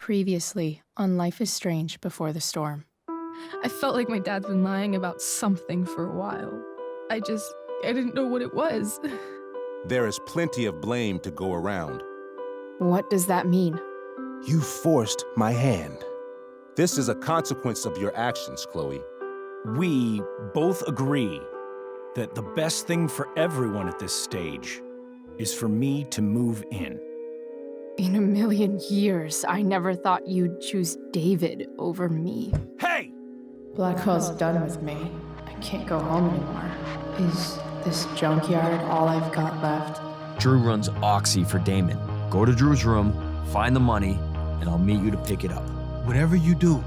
Previously on Life is Strange Before the Storm. I felt like my dad's been lying about something for a while. I didn't know what it was. There is plenty of blame to go around. What does that mean? You forced my hand. This is a consequence of your actions, Chloe. We both agree that the best thing for everyone at this stage is for me to move in. In a million years, I never thought you'd choose David over me. Hey! Blackwell's done with me. I can't go home anymore. Is this junkyard all I've got left? Drew runs Oxy for Damon. Go to Drew's room, find the money, and I'll meet you to pick it up. Whatever you do,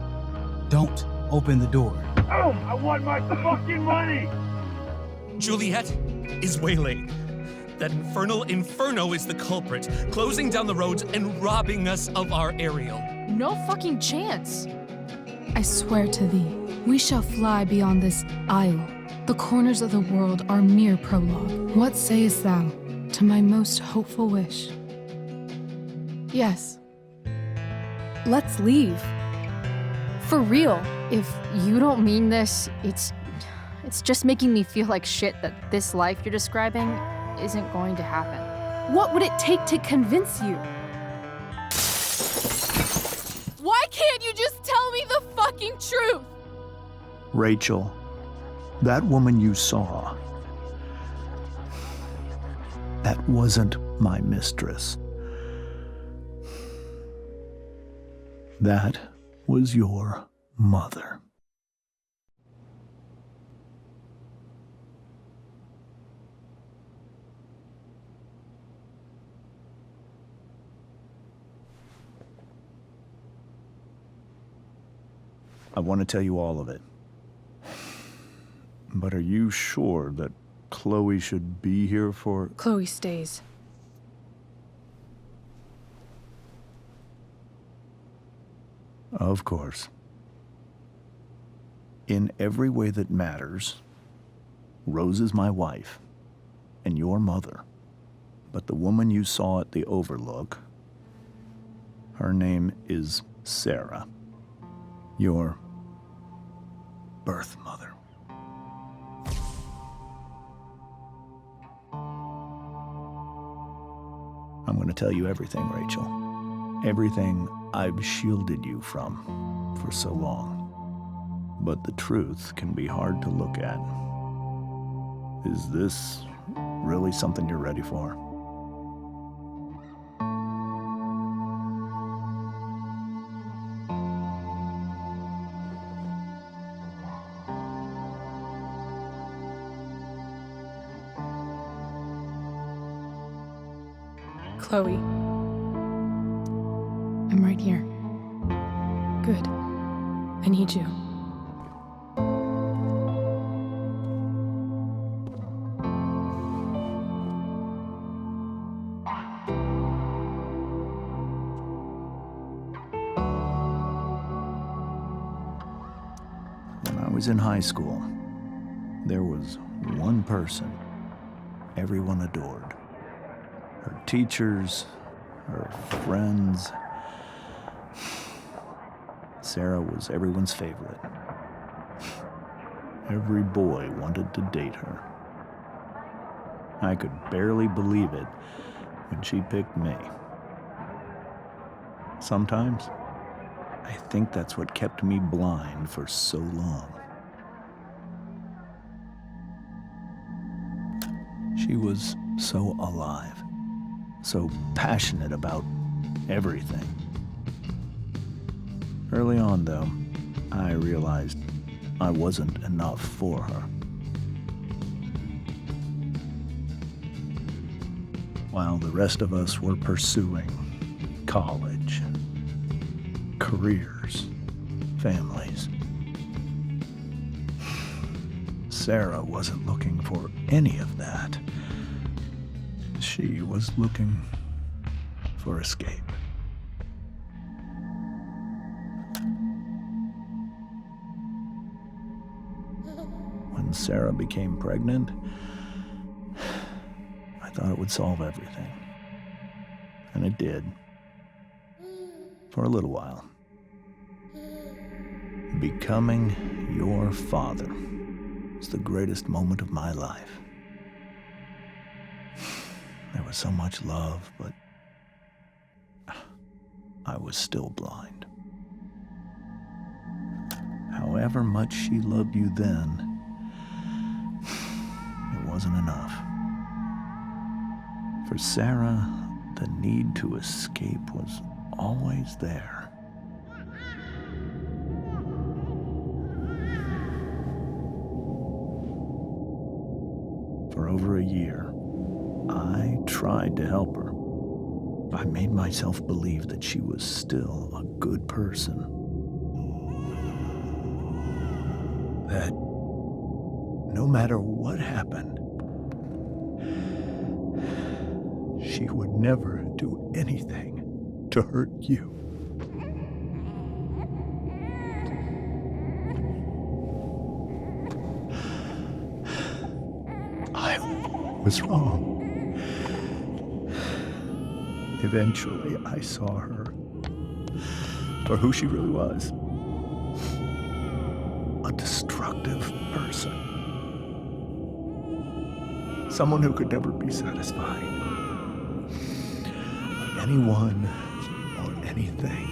don't open the door. Oh, I want my fucking money! Juliet is waylaid. That infernal inferno is the culprit, closing down the roads and robbing us of our aerial. No fucking chance. I swear to thee, we shall fly beyond this isle. The corners of the world are mere prologue. What sayest thou to my most hopeful wish? Yes. Let's leave. For real. If you don't mean this, it's just making me feel like shit that this life you're describing isn't going to happen. What would it take to convince you? Why can't you just tell me the fucking truth? Rachel, that woman you saw, that wasn't my mistress. That was your mother. I want to tell you all of it. But are you sure that Chloe should be here for... Chloe stays. Of course. In every way that matters, Rose is my wife and your mother. But the woman you saw at the Overlook, her name is Sarah, your birth mother. I'm going to tell you everything, Rachel. Everything I've shielded you from for so long. But the truth can be hard to look at. Is this really something you're ready for? Chloe. I'm right here. Good. I need you. When I was in high school, there was one person everyone adored. Her teachers, her friends. Sarah was everyone's favorite. Every boy wanted to date her. I could barely believe it when she picked me. Sometimes, I think that's what kept me blind for so long. She was so alive. So passionate about everything. Early on, though, I realized I wasn't enough for her. While the rest of us were pursuing college, careers, families, Sarah wasn't looking for any of that. She was looking for escape. When Sarah became pregnant, I thought it would solve everything. And it did. For a little while. Becoming your father was the greatest moment of my life. There was so much love, but I was still blind. However much she loved you then, it wasn't enough. For Sarah, the need to escape was always there. For over a year, I tried to help her. I made myself believe that she was still a good person. That no matter what happened, she would never do anything to hurt you. I was wrong. Eventually, I saw her for who she really was. A destructive person. Someone who could never be satisfied by anyone or anything.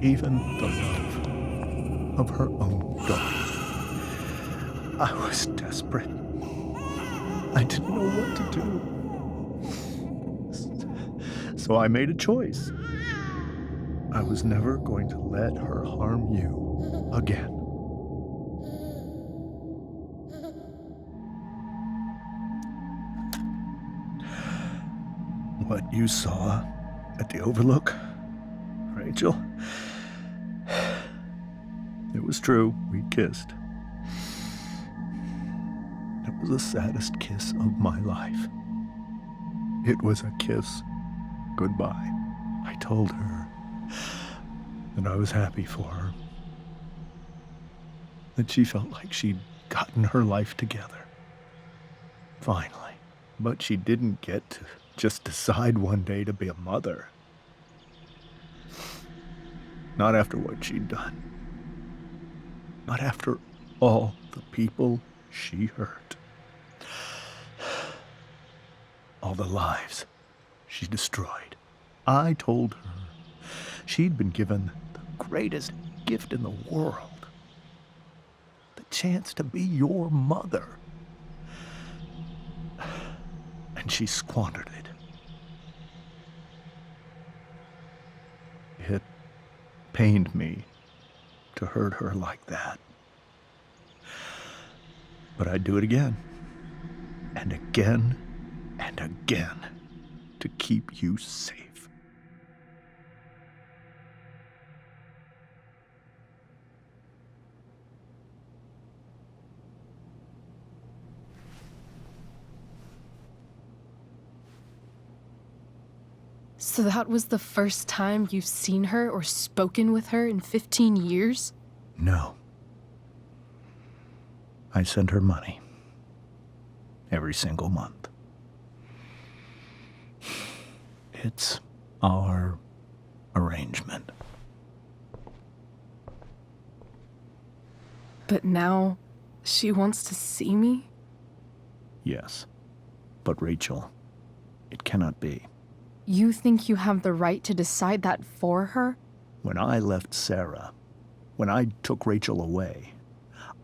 Even the love of her own daughter. I was desperate. I didn't know what to do. So I made a choice. I was never going to let her harm you again. What you saw at the Overlook, Rachel, it was true. We kissed. It was the saddest kiss of my life. It was a kiss goodbye. I told her that I was happy for her, that she felt like she'd gotten her life together. Finally. But she didn't get to just decide one day to be a mother. Not after what she'd done. Not after all the people she hurt. All the lives she destroyed. I told her she'd been given the greatest gift in the world. The chance to be your mother. And she squandered it. It pained me to hurt her like that. But I'd do it again. And again. And again. To keep you safe. So that was the first time you've seen her or spoken with her in 15 years? No. I sent her money. Every single month. It's our arrangement. But now she wants to see me? Yes. But Rachel, it cannot be. You think you have the right to decide that for her? When I left Sarah, when I took Rachel away,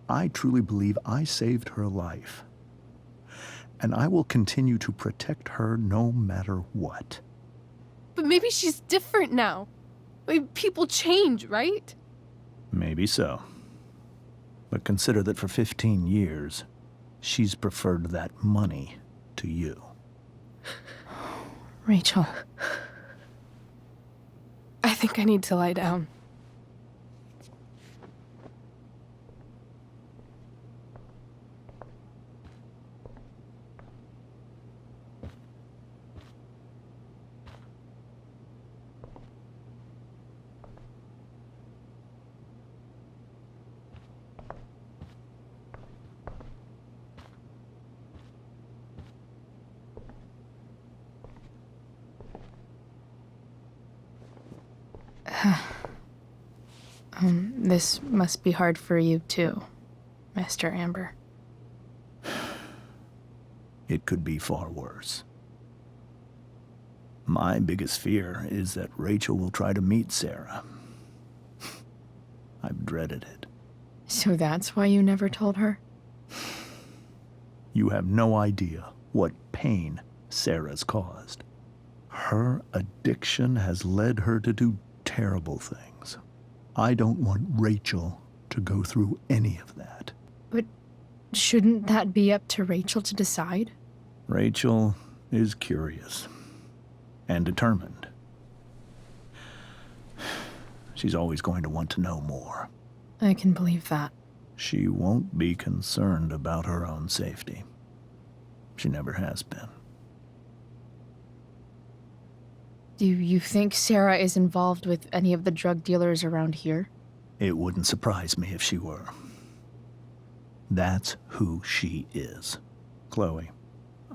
I truly believe I saved her life. And I will continue to protect her no matter what. But maybe she's different now. Maybe people change, right? Maybe so. But consider that for 15 years, she's preferred that money to you. Rachel, I think I need to lie down. This must be hard for you too, Mr. Amber. It could be far worse. My biggest fear is that Rachel will try to meet Sarah. I've dreaded it. So that's why you never told her? You have no idea what pain Sarah's caused. Her addiction has led her to do terrible things. I don't want Rachel to go through any of that. But shouldn't that be up to Rachel to decide? Rachel is curious and determined. She's always going to want to know more. I can believe that. She won't be concerned about her own safety. She never has been. Do you think Sarah is involved with any of the drug dealers around here? It wouldn't surprise me if she were. That's who she is. Chloe,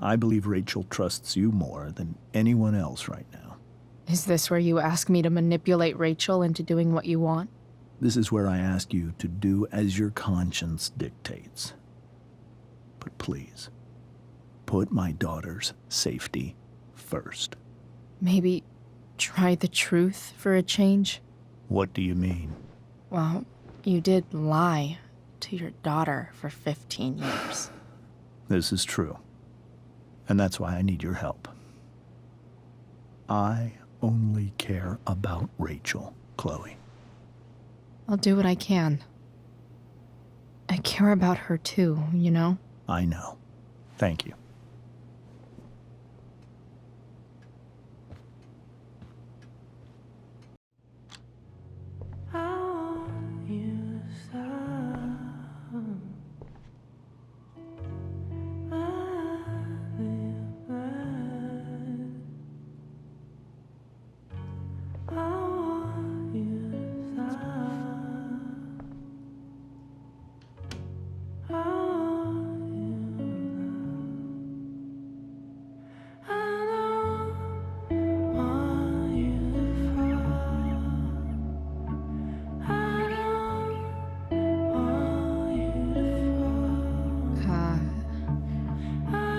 I believe Rachel trusts you more than anyone else right now. Is this where you ask me to manipulate Rachel into doing what you want? This is where I ask you to do as your conscience dictates. But please, put my daughter's safety first. Maybe try the truth for a change? What do you mean? Well, you did lie to your daughter for 15 years. This is true. And that's why I need your help. I only care about Rachel, Chloe. I'll do what I can. I care about her too, you know? I know. Thank you.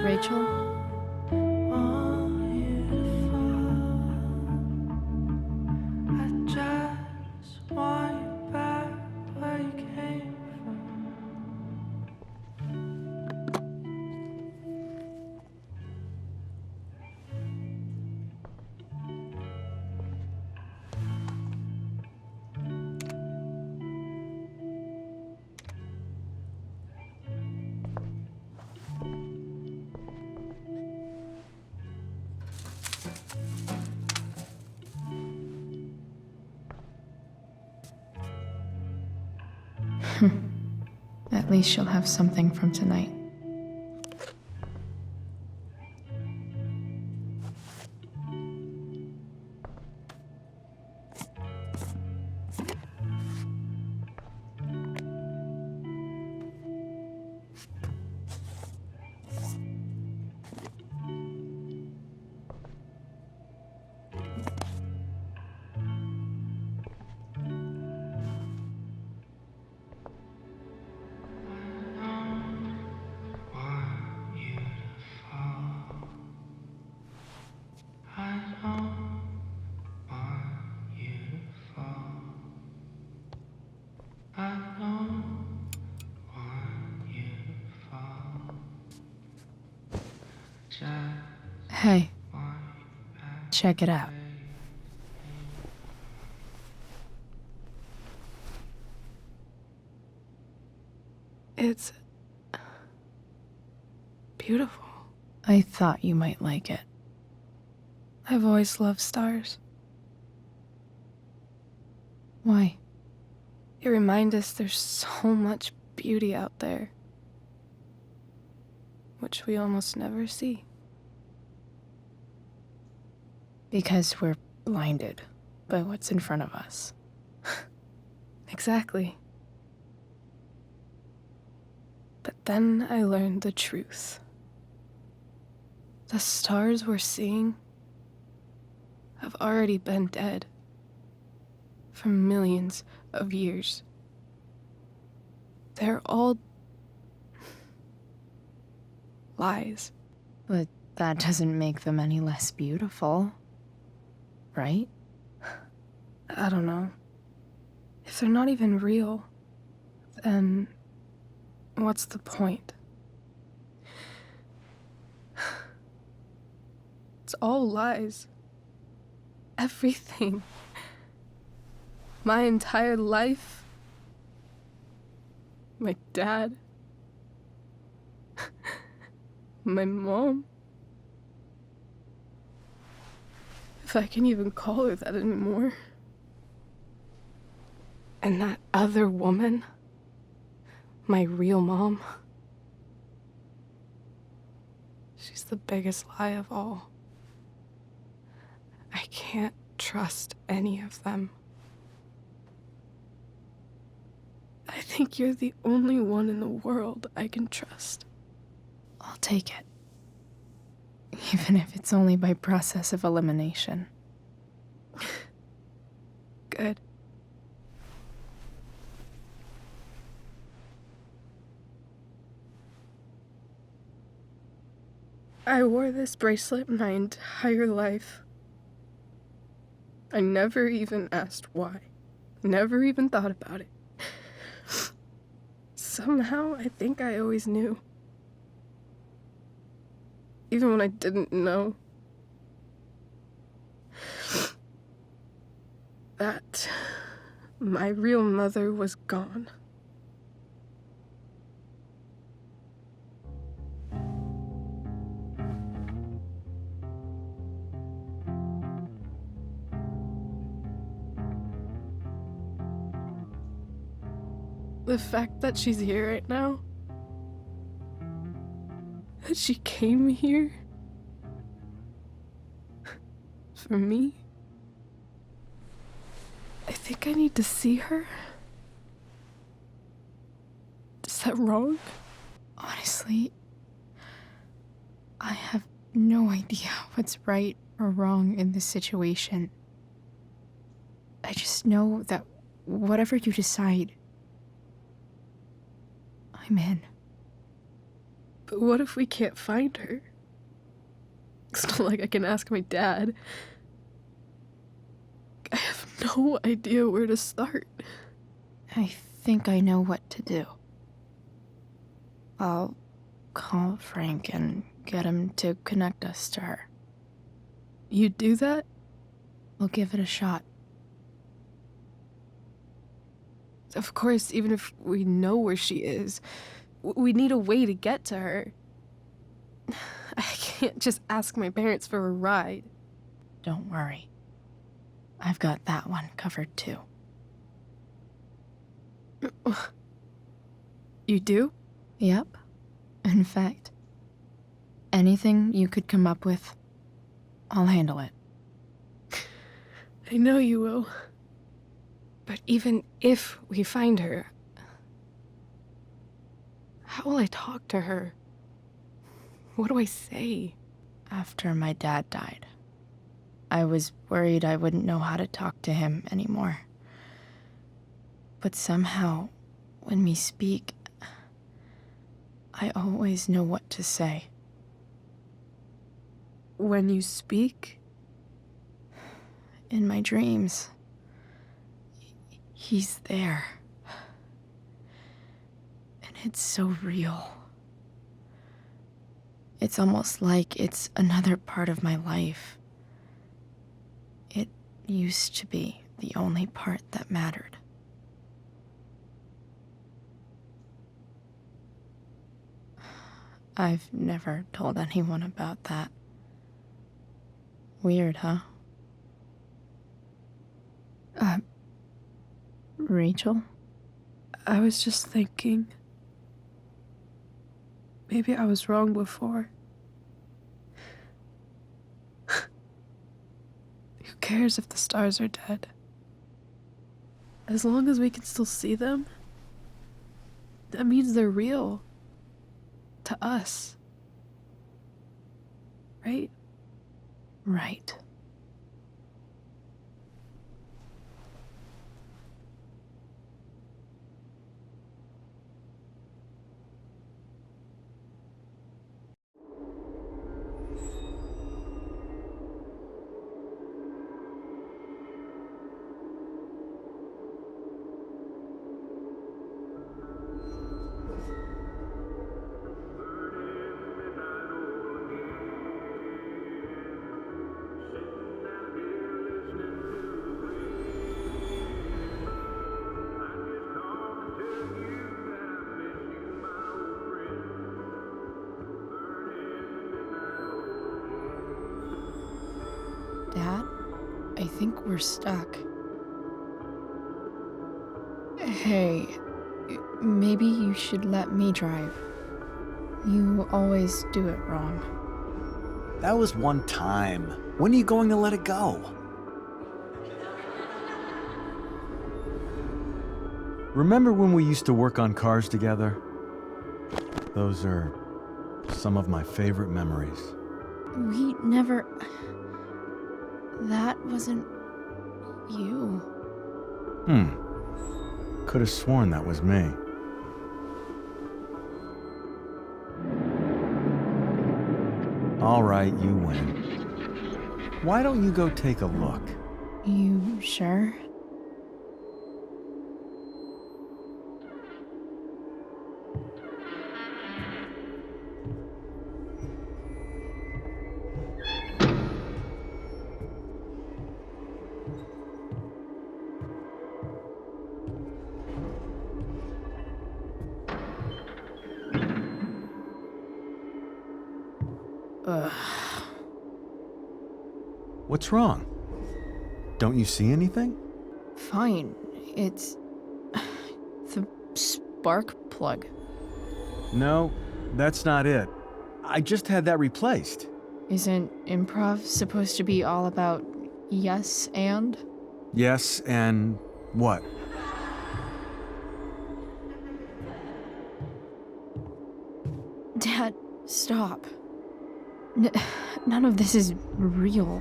Rachel? At least she'll have something from tonight. Hey, check it out. It's beautiful. I thought you might like it. I've always loved stars. Why? They remind us there's so much beauty out there, which we almost never see. Because we're blinded by what's in front of us. Exactly. But then I learned the truth. The stars we're seeing have already been dead. for millions of years. They're all lies. But that doesn't make them any less beautiful, right? I don't know. If they're not even real, then what's the point? It's all lies. Everything. My entire life. My dad. My mom. If I can even call her that anymore. And that other woman. My real mom. She's the biggest lie of all. I can't trust any of them. I think you're the only one in the world I can trust. I'll take it. Even if it's only by process of elimination. Good. I wore this bracelet my entire life. I never even asked why. Never even thought about it. Somehow, I think I always knew. Even when I didn't know. That my real mother was gone. The fact that she's here right now, that she came here for me, I think I need to see her. Is that wrong? Honestly, I have no idea what's right or wrong in this situation. I just know that whatever you decide, I'm in. But what if we can't find her? It's not like I can ask my dad. I have no idea where to start. I think I know what to do. I'll call Frank and get him to connect us to her. You'd do that? We'll give it a shot. Of course, even if we know where she is, we need a way to get to her. I can't just ask my parents for a ride. Don't worry. I've got that one covered too. You do? Yep. In fact, anything you could come up with, I'll handle it. I know you will. But even if we find her, how will I talk to her? What do I say? After my dad died, I was worried I wouldn't know how to talk to him anymore. But somehow, when we speak, I always know what to say. When you speak? In my dreams. He's there. And it's so real. It's almost like it's another part of my life. It used to be the only part that mattered. I've never told anyone about that. Weird, huh? Rachel? I was just thinking. Maybe I was wrong before. Who cares if the stars are dead? As long as we can still see them, that means they're real. To us. Right? Right. like we're stuck. Hey, maybe you should let me drive. You always do it wrong. That was one time. When are you going to let it go? Remember when we used to work on cars together? Those are some of my favorite memories. We never... That wasn't... you. Could have sworn that was me. All right, you win. Why don't you go take a look? You sure? What's wrong? Don't you see anything? Fine. It's... the spark plug. No, that's not it. I just had that replaced. Isn't improv supposed to be all about yes and? Yes, and what? Dad, stop. None of this is real.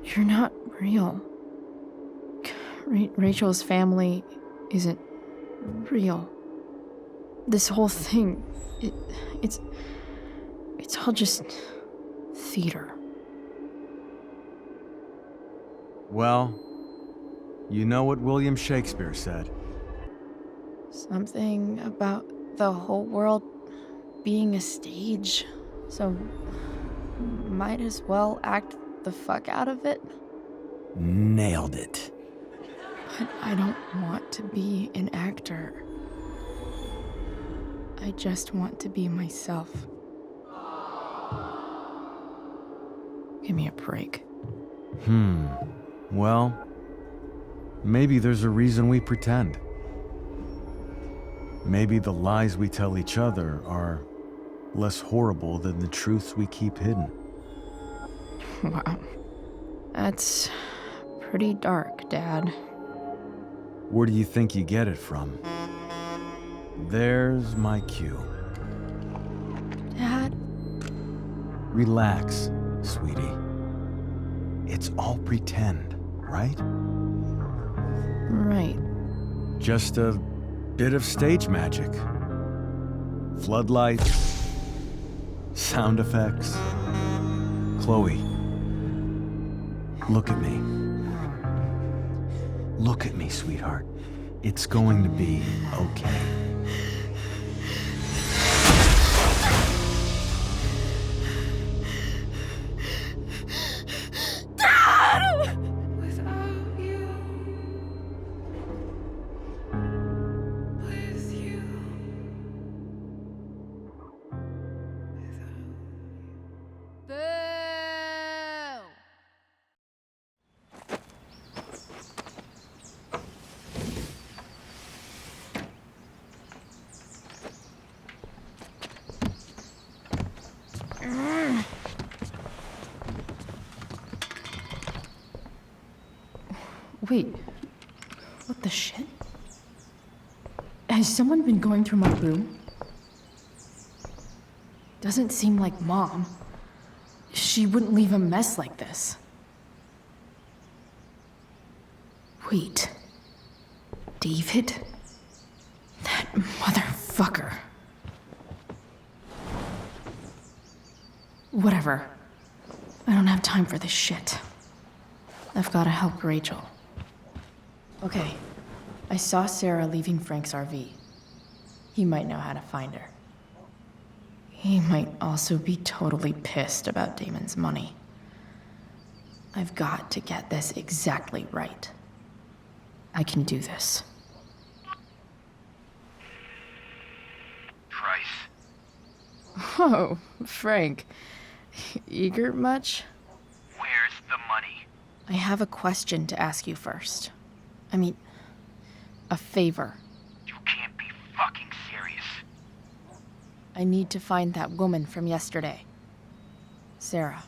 You're not real. Rachel's family isn't real. This whole thing, it's all just theater. Well, you know what William Shakespeare said. Something about the whole world being a stage, so might as well act the fuck out of it. Nailed it. But I don't want to be an actor. I just want to be myself. Give me a break. Well, maybe there's a reason we pretend. Maybe the lies we tell each other are less horrible than the truths we keep hidden. Wow. That's pretty dark, Dad. Where do you think you get it from? There's my cue. Dad? Relax, sweetie. It's all pretend, right? Right. Just a bit of stage magic. Floodlights, sound effects. Chloe, look at me. Look at me, sweetheart. It's going to be okay. Wait, what the shit? Has someone been going through my room? Doesn't seem like Mom. She wouldn't leave a mess like this. Wait. David? That motherfucker. Whatever. I don't have time for this shit. I've gotta help Rachel. Okay, I saw Sarah leaving Frank's RV. He might know how to find her. He might also be totally pissed about Damon's money. I've got to get this exactly right. I can do this. Price. Oh, Frank. Eager much? Where's the money? I have a question to ask you first. I mean, a favor. You can't be fucking serious. I need to find that woman from yesterday. Sarah.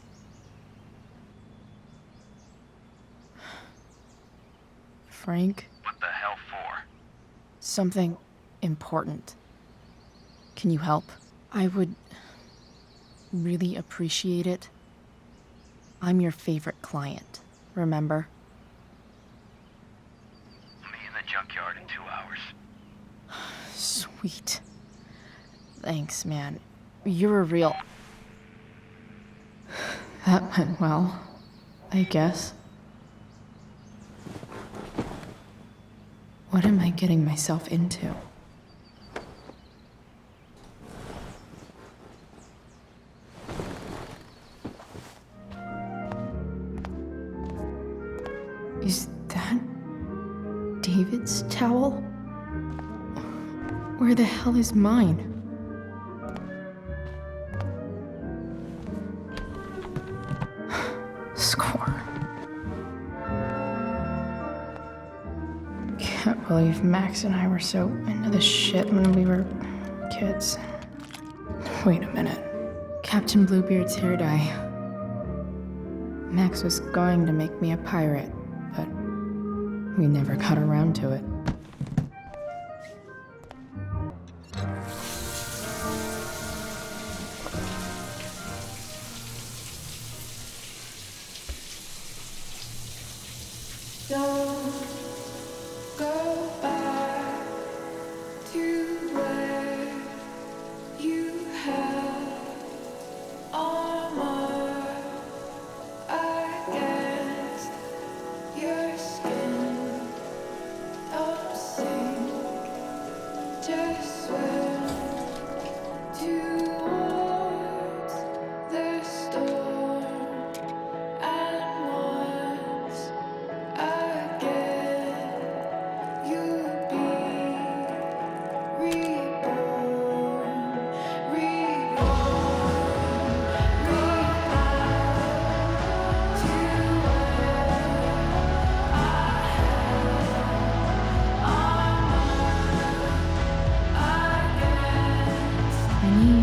Frank? What the hell for? Something important. Can you help? I would really appreciate it. I'm your favorite client, remember? Meet in the junkyard in 2 hours. Sweet. Thanks, man. You're a real... That went well, I guess. What am I getting myself into? Is that David's towel? Where the hell is mine? Score. Can't believe Max and I were so into this shit when we were kids. Wait a minute. Captain Bluebeard's hair dye. Max was going to make me a pirate, but we never got around to it. Don't go back to where you had armor against your skin. Don't sink, just swim towards the storm. And once again, you'll be reborn, reborn, reborn to I need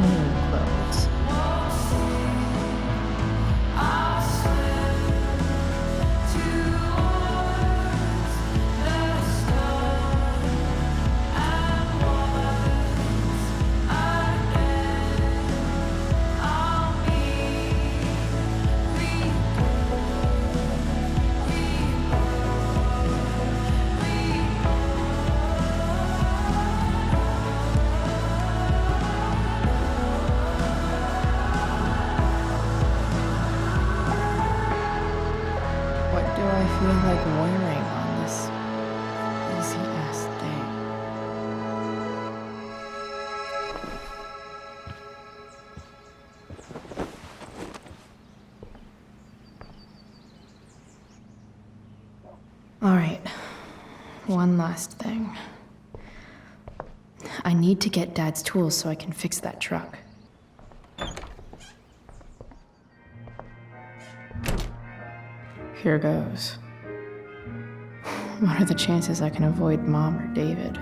new clothes. What do I feel like wearing on this easy-ass day? All right, one last thing. I need to get Dad's tools so I can fix that truck. Here goes. What are the chances I can avoid Mom or David?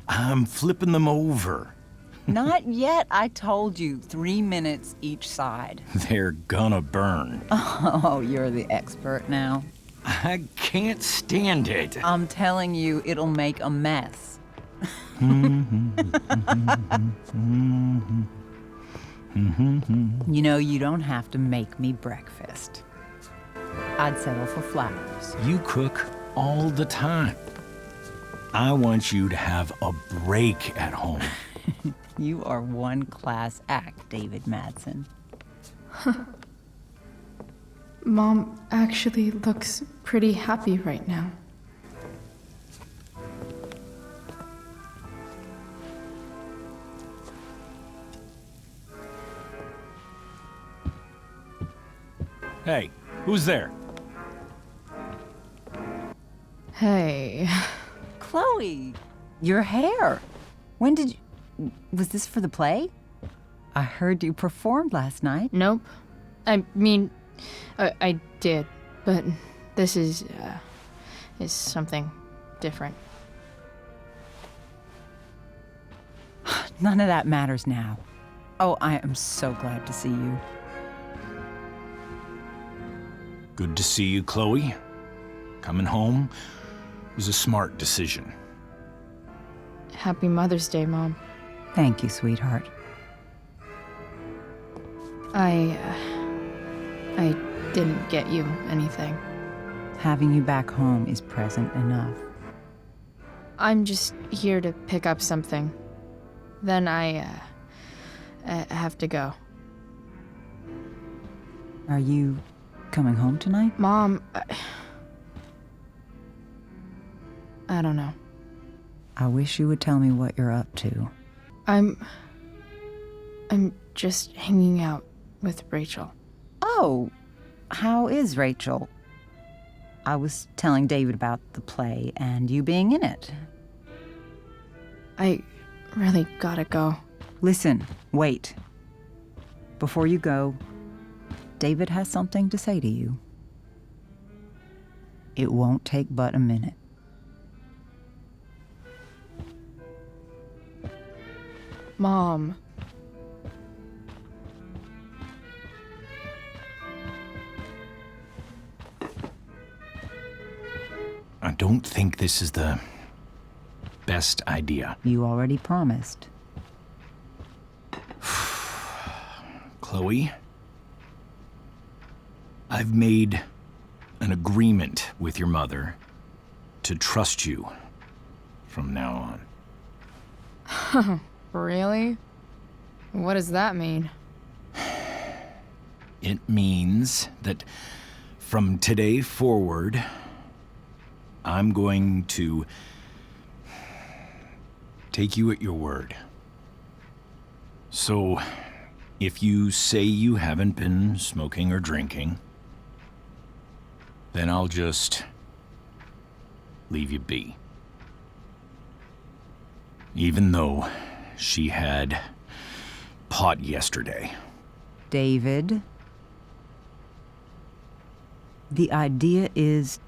I'm flipping them over. Not yet. I told you, 3 minutes each side. They're gonna burn. Oh, you're the expert now. I can't stand it. I'm telling you, it'll make a mess. You know, you don't have to make me breakfast. I'd settle for flowers. You cook all the time. I want you to have a break at home. You are one class act, David Madsen. Mom actually looks pretty happy right now. Hey, who's there? Hey. Chloe, Your hair. When did you... Was this for the play? I heard you performed last night. Nope. I mean, I did, but this is something different. None of that matters now. Oh, I am so glad to see you. Good to see you, Chloe. Coming home was a smart decision. Happy Mother's Day, Mom. Thank you, sweetheart. I didn't get you anything. Having you back home is present enough. I'm just here to pick up something. Then I have to go. Are you coming home tonight? Mom, I don't know. I wish you would tell me what you're up to. I'm just hanging out with Rachel. Oh, how is Rachel? I was telling David about the play and you being in it. I really gotta go. Listen, wait. Before you go, David has something to say to you. It won't take but a minute. Mom. I don't think this is the best idea. You already promised. Chloe, I've made an agreement with your mother to trust you from now on. Really? What does that mean? It means that from today forward, I'm going to take you at your word. So, if you say you haven't been smoking or drinking, then I'll just leave you be. Even though she had pot yesterday. David, the idea is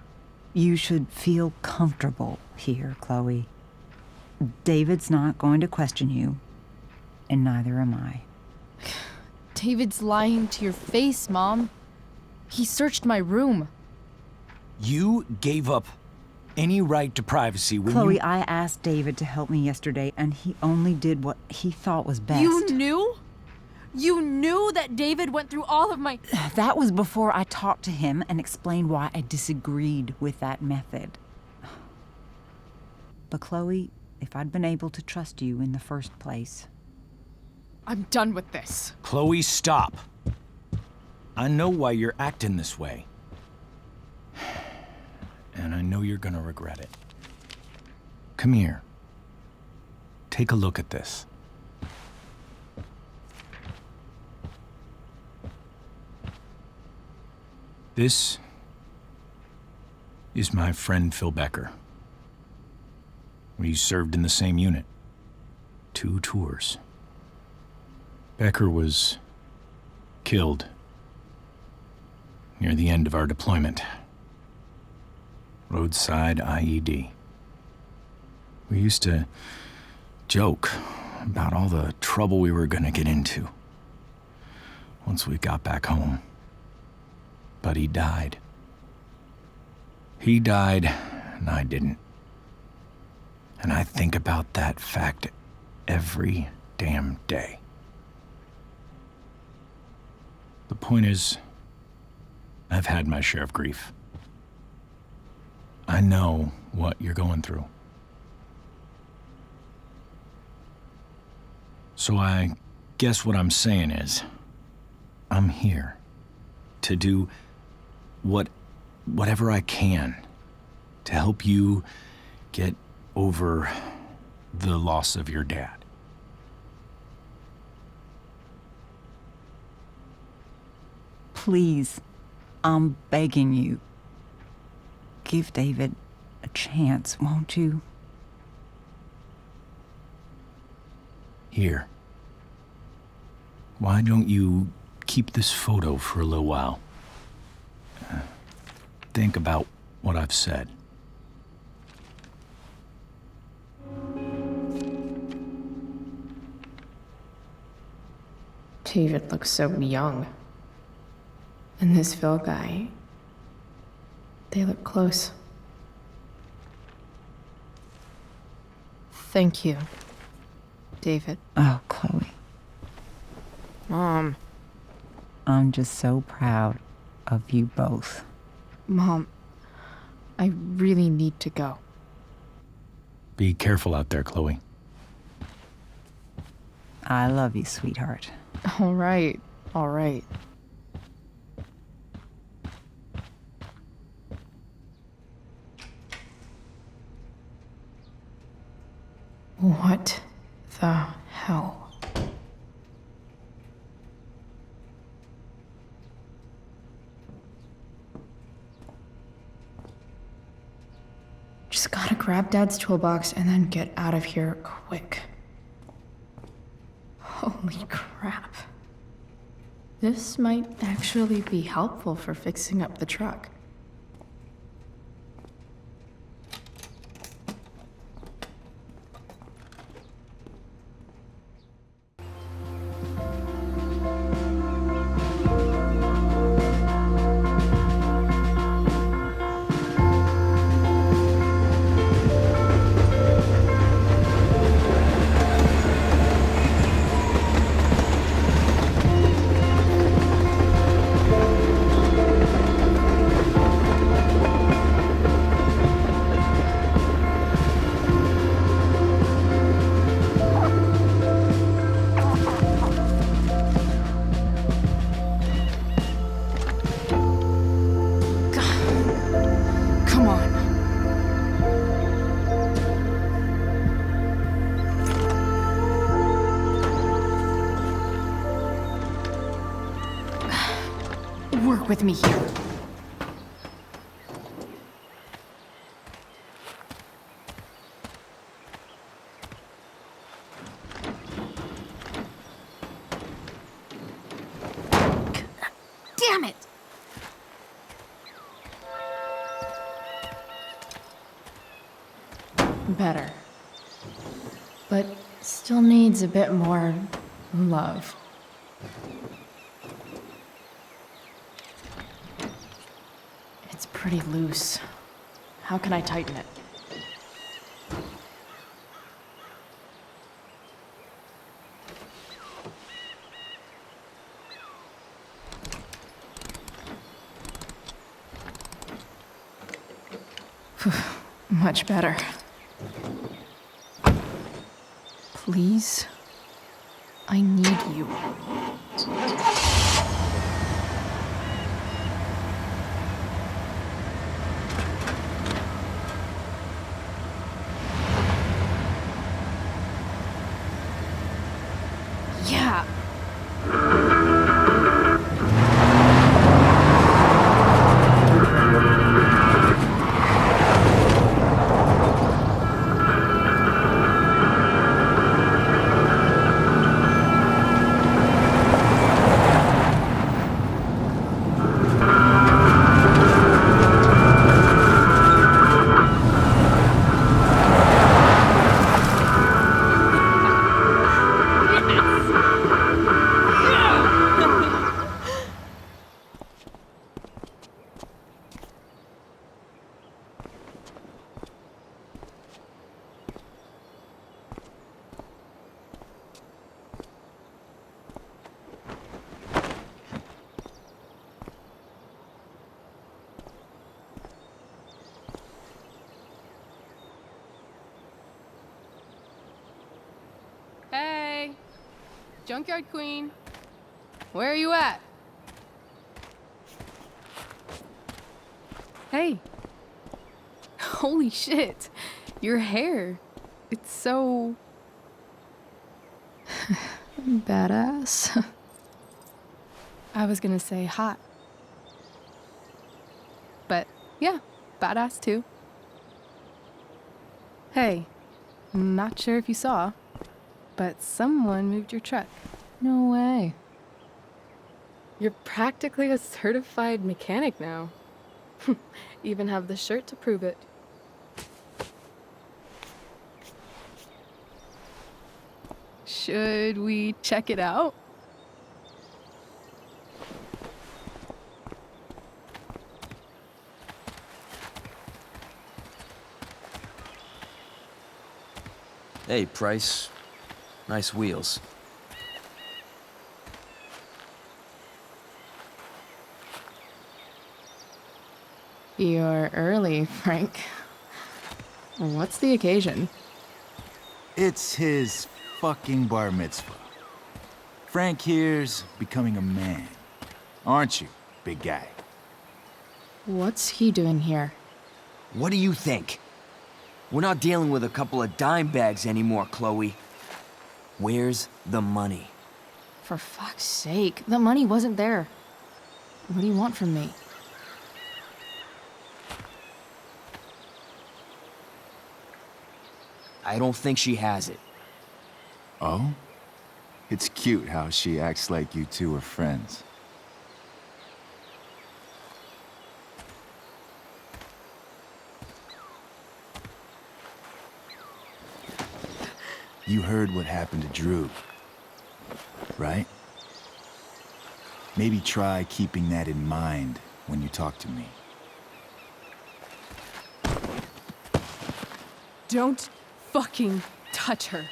you should feel comfortable here, Chloe. David's not going to question you, and neither am I. David's lying to your face, Mom. He searched my room. You gave up any right to privacy when Chloe, you... I asked David to help me yesterday, and he only did what he thought was best. You knew? You knew that David went through all of my... That was before I talked to him and explained why I disagreed with that method. But Chloe, if I'd been able to trust you in the first place... I'm done with this. Chloe, stop. I know why you're acting this way. And I know you're gonna regret it. Come here. Take a look at this. This is my friend Phil Becker. We served in the same unit. 2 tours. Becker was killed near the end of our deployment. Roadside IED. We used to joke about all the trouble we were gonna get into once we got back home. But he died. He died, and I didn't. And I think about that fact every damn day. The point is, I've had my share of grief. I know what you're going through. So I guess what I'm saying is, I'm here to do whatever I can to help you get over the loss of your dad. Please, I'm begging you. Give David a chance, won't you? Here. Why don't you keep this photo for a little while? Think about what I've said. David looks so young. And this Phil guy, they look close. Thank you, David. Oh, Chloe. Mom. I'm just so proud of you both. Mom, I really need to go. Be careful out there, Chloe. I love you, sweetheart. All right, all right. What the hell? Just gotta grab Dad's toolbox and then get out of here quick. Holy crap. This might actually be helpful for fixing up the truck. Come on. Work with me here. Damn it! Better. But still needs a bit more love. It's pretty loose. How can I tighten it? Much better. Please, I need you. Yeah. Hey, Junkyard Queen, where are you at? Hey. Holy shit, your hair. It's so... Badass. I was gonna say hot. But yeah, badass too. Hey, not sure if you saw, But someone moved your truck. No way. You're practically a certified mechanic now. Even have the shirt to prove it. Should we check it out? Hey, Price. Nice wheels. You're early, Frank. What's the occasion? It's his fucking bar mitzvah. Frank here's becoming a man. Aren't you, big guy? What's he doing here? What do you think? We're not dealing with a couple of dime bags anymore, Chloe. Where's the money? For fuck's sake, the money wasn't there. What do you want from me? I don't think she has it. Oh? It's cute how she acts like you two are friends. You heard what happened to Drew, right? Maybe try keeping that in mind when you talk to me. Don't fucking touch her.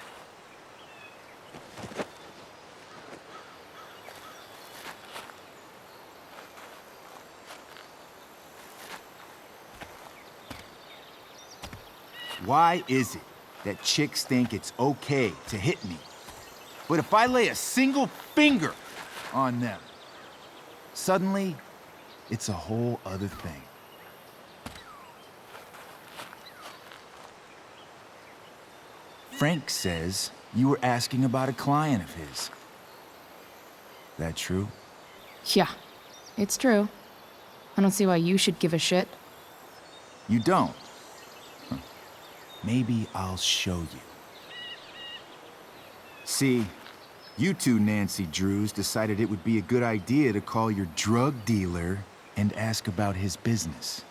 Why is it that chicks think it's okay to hit me? But if I lay a single finger on them, suddenly it's a whole other thing. Frank says you were asking about a client of his. That true? Yeah, it's true. I don't see why you should give a shit. You don't? Huh. Maybe I'll show you. See, you two Nancy Drews decided it would be a good idea to call your drug dealer and ask about his business.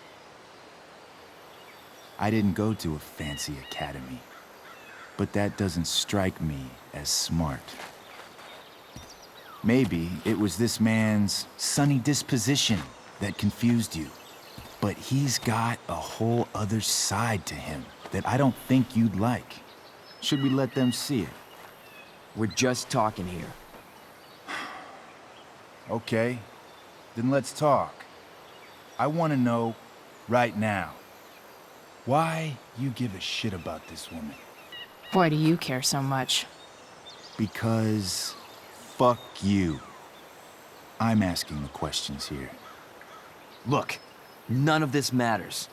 I didn't go to a fancy academy, but that doesn't strike me as smart. Maybe it was this man's sunny disposition that confused you, but he's got a whole other side to him that I don't think you'd like. Should we let them see it? We're just talking here. Okay, then let's talk. I want to know right now why you give a shit about this woman. Why do you care so much? Because fuck you. I'm asking the questions here. Look, none of this matters.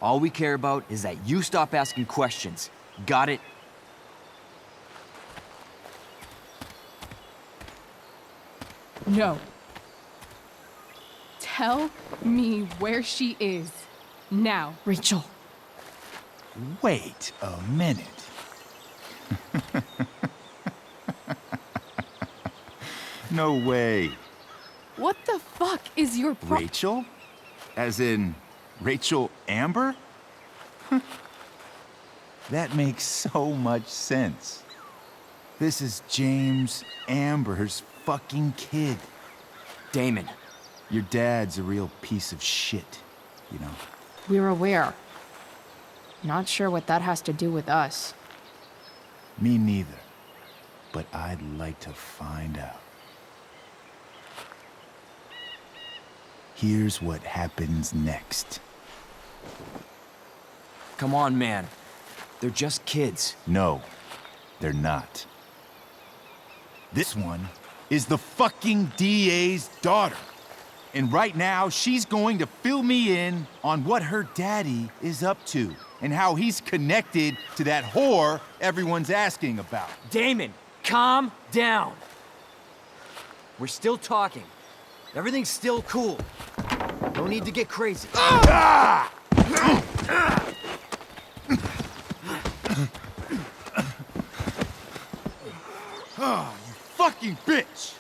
All we care about is that you stop asking questions. Got it? No. Tell me where she is. Now. Rachel. Wait a minute. No way. What the fuck is your Rachel? As in, Rachel Amber? That makes so much sense. This is James Amber's fucking kid. Damon. Your dad's a real piece of shit, you know? We're aware. Not sure what that has to do with us. Me neither. But I'd like to find out. Here's what happens next. Come on, man. They're just kids. No, they're not. This one is the fucking DA's daughter. And right now, she's going to fill me in on what her daddy is up to and how he's connected to that whore everyone's asking about. Damon, calm down. We're still talking. Everything's still cool. No need to get crazy. Oh, you fucking bitch!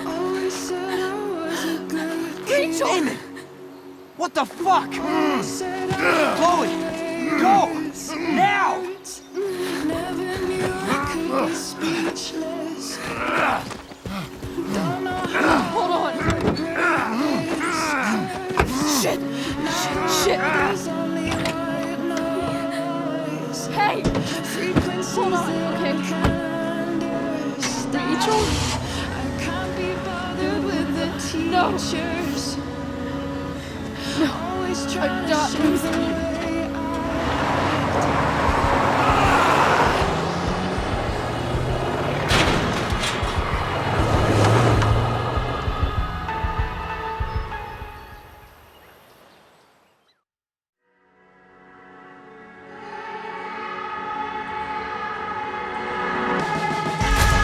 Always said I was a good kid. Damon! What the fuck? Said I Chloe! Go! Now! never knew I could be speechless. Don't know how. Hold on. Shit! Shit! There's only white noise. Hey! Frequencies Hold on, okay. Rachel? I can't be bothered with the teachers. No. Always trying I'm to not show losing the you. way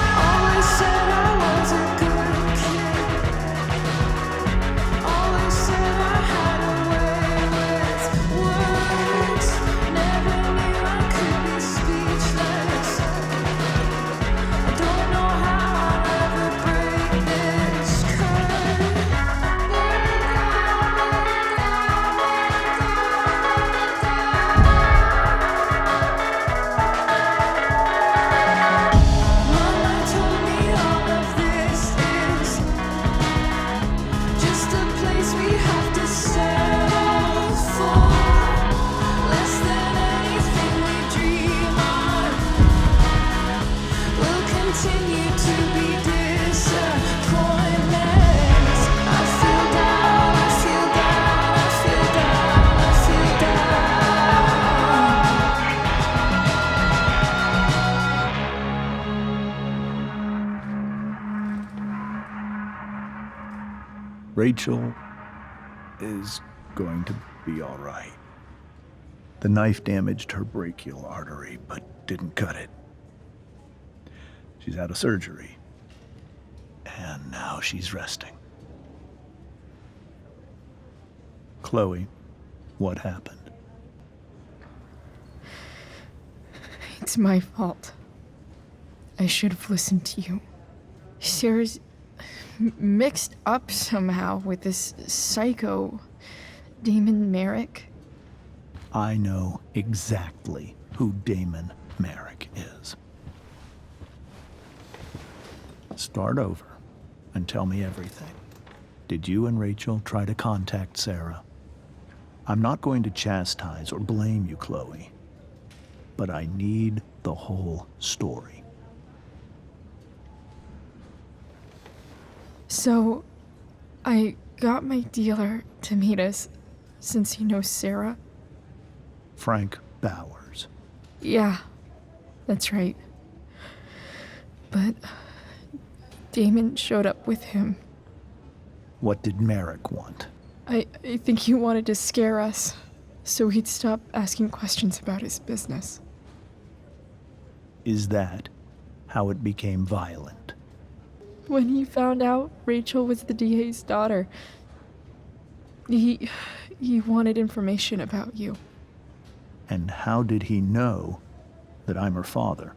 I always said I was a good kid. Always said I had a way with words. Never knew I could be speechless. I don't know how I'll ever break this Mama told me all of this is just a place we have to settle for. Less than anything we dream of. We'll continue to be disappointments. I feel down, I feel down, I feel down, I feel Rachel is going to be all right. The knife damaged her brachial artery, but didn't cut it. She's had a surgery, and now she's resting. Chloe, what happened? It's my fault. I should have listened to you. Sarah's mixed up somehow with this psycho Damon Merrick. I know exactly who Damon Merrick is. Start over and tell me everything. Did you and Rachel try to contact Sarah? I'm not going to chastise or blame you, Chloe, but I need the whole story. So, I got my dealer to meet us since he knows Sarah. Frank Bowers. Yeah, that's right. But Damon showed up with him. What did Merrick want? I think he wanted to scare us, so he'd stop asking questions about his business. Is that how it became violent? When he found out Rachel was the DA's daughter, he wanted information about you. And how did he know that I'm her father?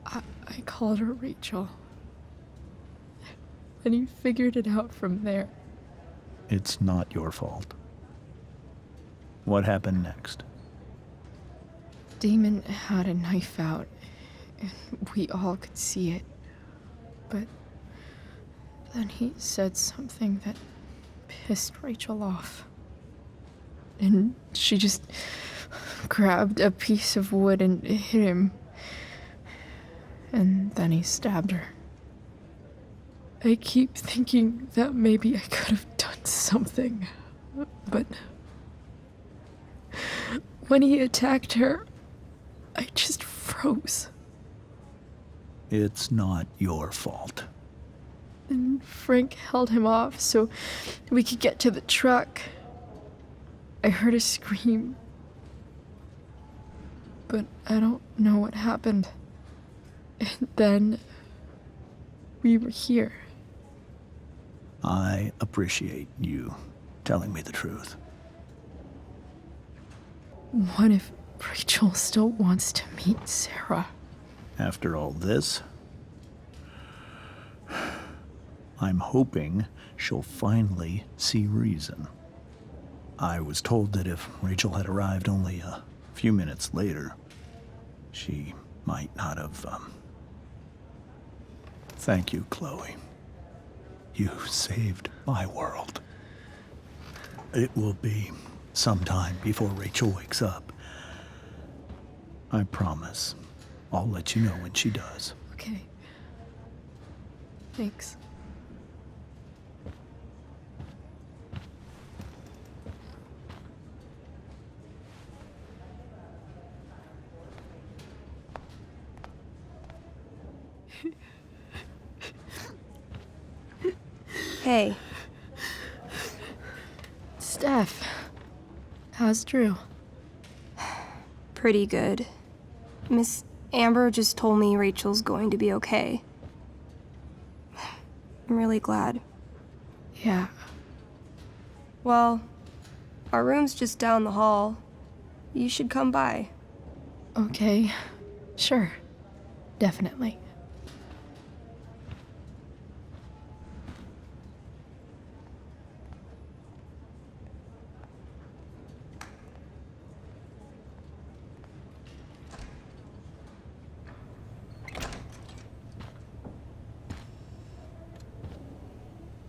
I called her Rachel. And he figured it out from there. It's not your fault. What happened next? Damon had a knife out, and we all could see it. But then he said something that pissed Rachel off. And she just grabbed a piece of wood and hit him. And then he stabbed her. I keep thinking that maybe I could have done something, but when he attacked her, I just froze. It's not your fault. And Frank held him off so we could get to the truck. I heard a scream, but I don't know what happened. And then we were here. I appreciate you telling me the truth. What if Rachel still wants to meet Sarah? After all this, I'm hoping she'll finally see reason. I was told that if Rachel had arrived only a few minutes later, she might not have, Thank you, Chloe. You saved my world. It will be some time before Rachel wakes up. I promise. I'll let you know when she does. Okay. Thanks. Hey. Steph. How's Drew? Pretty good. Miss Amber just told me Rachel's going to be okay. I'm really glad. Yeah. Well, our room's just down the hall. You should come by. Okay. Sure. Definitely.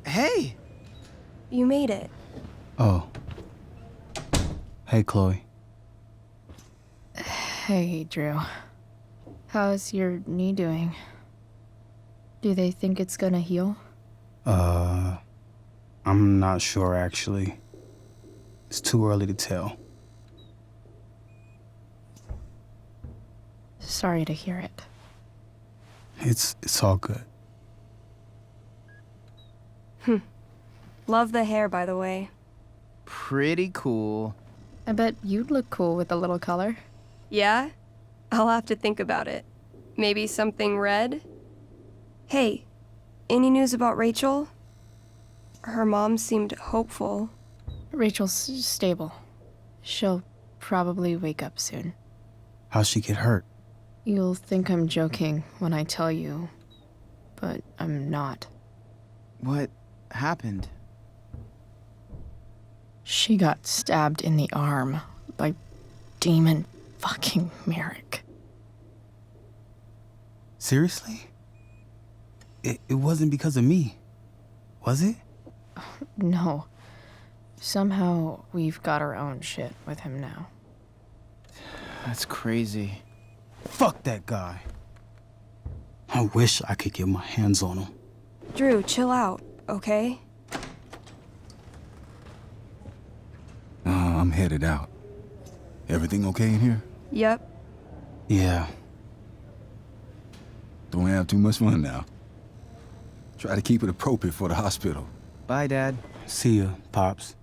Hey! You made it. Oh. Hey, Chloe. Hey, Drew. How's your knee doing? Do they think it's gonna heal? I'm not sure, actually. It's too early to tell. Sorry to hear it. It's all good. Love the hair, by the way. Pretty cool. I bet you'd look cool with a little color. Yeah? I'll have to think about it. Maybe something red? Hey, any news about Rachel? Her mom seemed hopeful. Rachel's stable. She'll probably wake up soon. How'd she get hurt? You'll think I'm joking when I tell you, but I'm not. What happened? She got stabbed in the arm by Demon fucking Merrick. Seriously? It wasn't because of me, was it? No. Somehow we've got our own shit with him now. That's crazy. Fuck that guy. I wish I could get my hands on him. Drew, chill out, okay? I'm headed out. Everything okay in here? Yep. Yeah. Don't have too much fun now. Try to keep it appropriate for the hospital. Bye, Dad. See ya, Pops.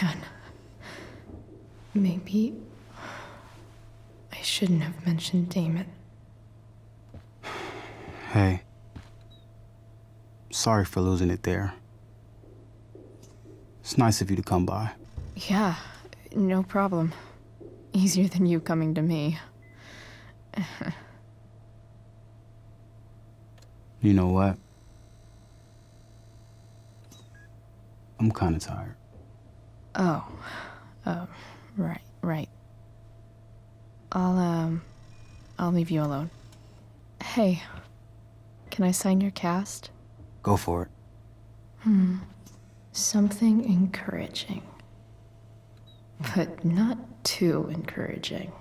Man. Maybe I shouldn't have mentioned Damon. Hey. Sorry for losing it there. It's nice of you to come by. Yeah, no problem. Easier than you coming to me. You know what? I'm kind of tired. Oh, right. I'll leave you alone. Hey, can I sign your cast? Go for it. Something encouraging. But not too encouraging.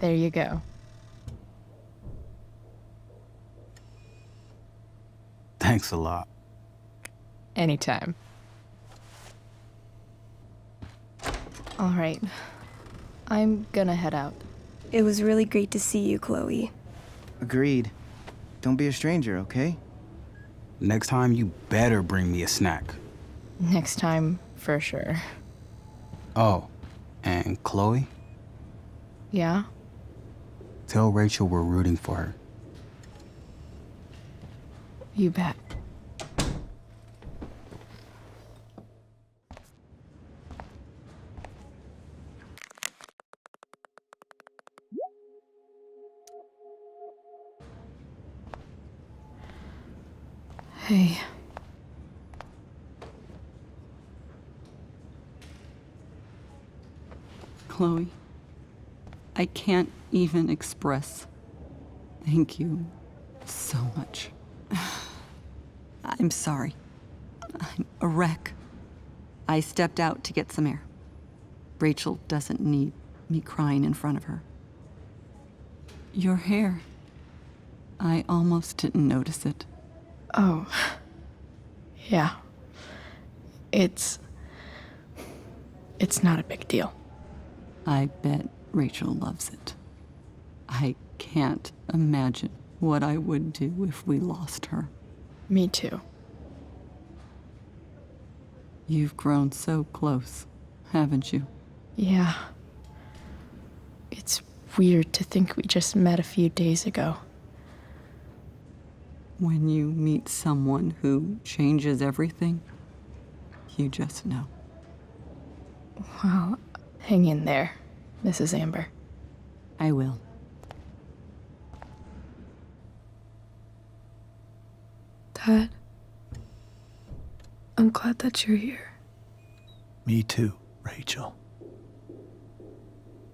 There you go. Thanks a lot. Anytime. All right. I'm gonna head out. It was really great to see you, Chloe. Agreed. don't be a stranger, okay? Next time, you better bring me a snack. Next time, for sure. Oh, and Chloe, Yeah? tell Rachel we're rooting for her. You bet. Hey. Chloe, I can't even express thank you so much. I'm sorry. I'm a wreck. I stepped out to get some air. Rachel doesn't need me crying in front of her. Your hair. I almost didn't notice it. Oh. Yeah. It's not a big deal. I bet Rachel loves it. I can't imagine what I would do if we lost her. Me too. You've grown so close, haven't you? Yeah. It's weird to think we just met a few days ago. When you meet someone who changes everything, you just know. Well, hang in there, Mrs. Amber. I will. Dad, I'm glad that you're here. Me too, Rachel.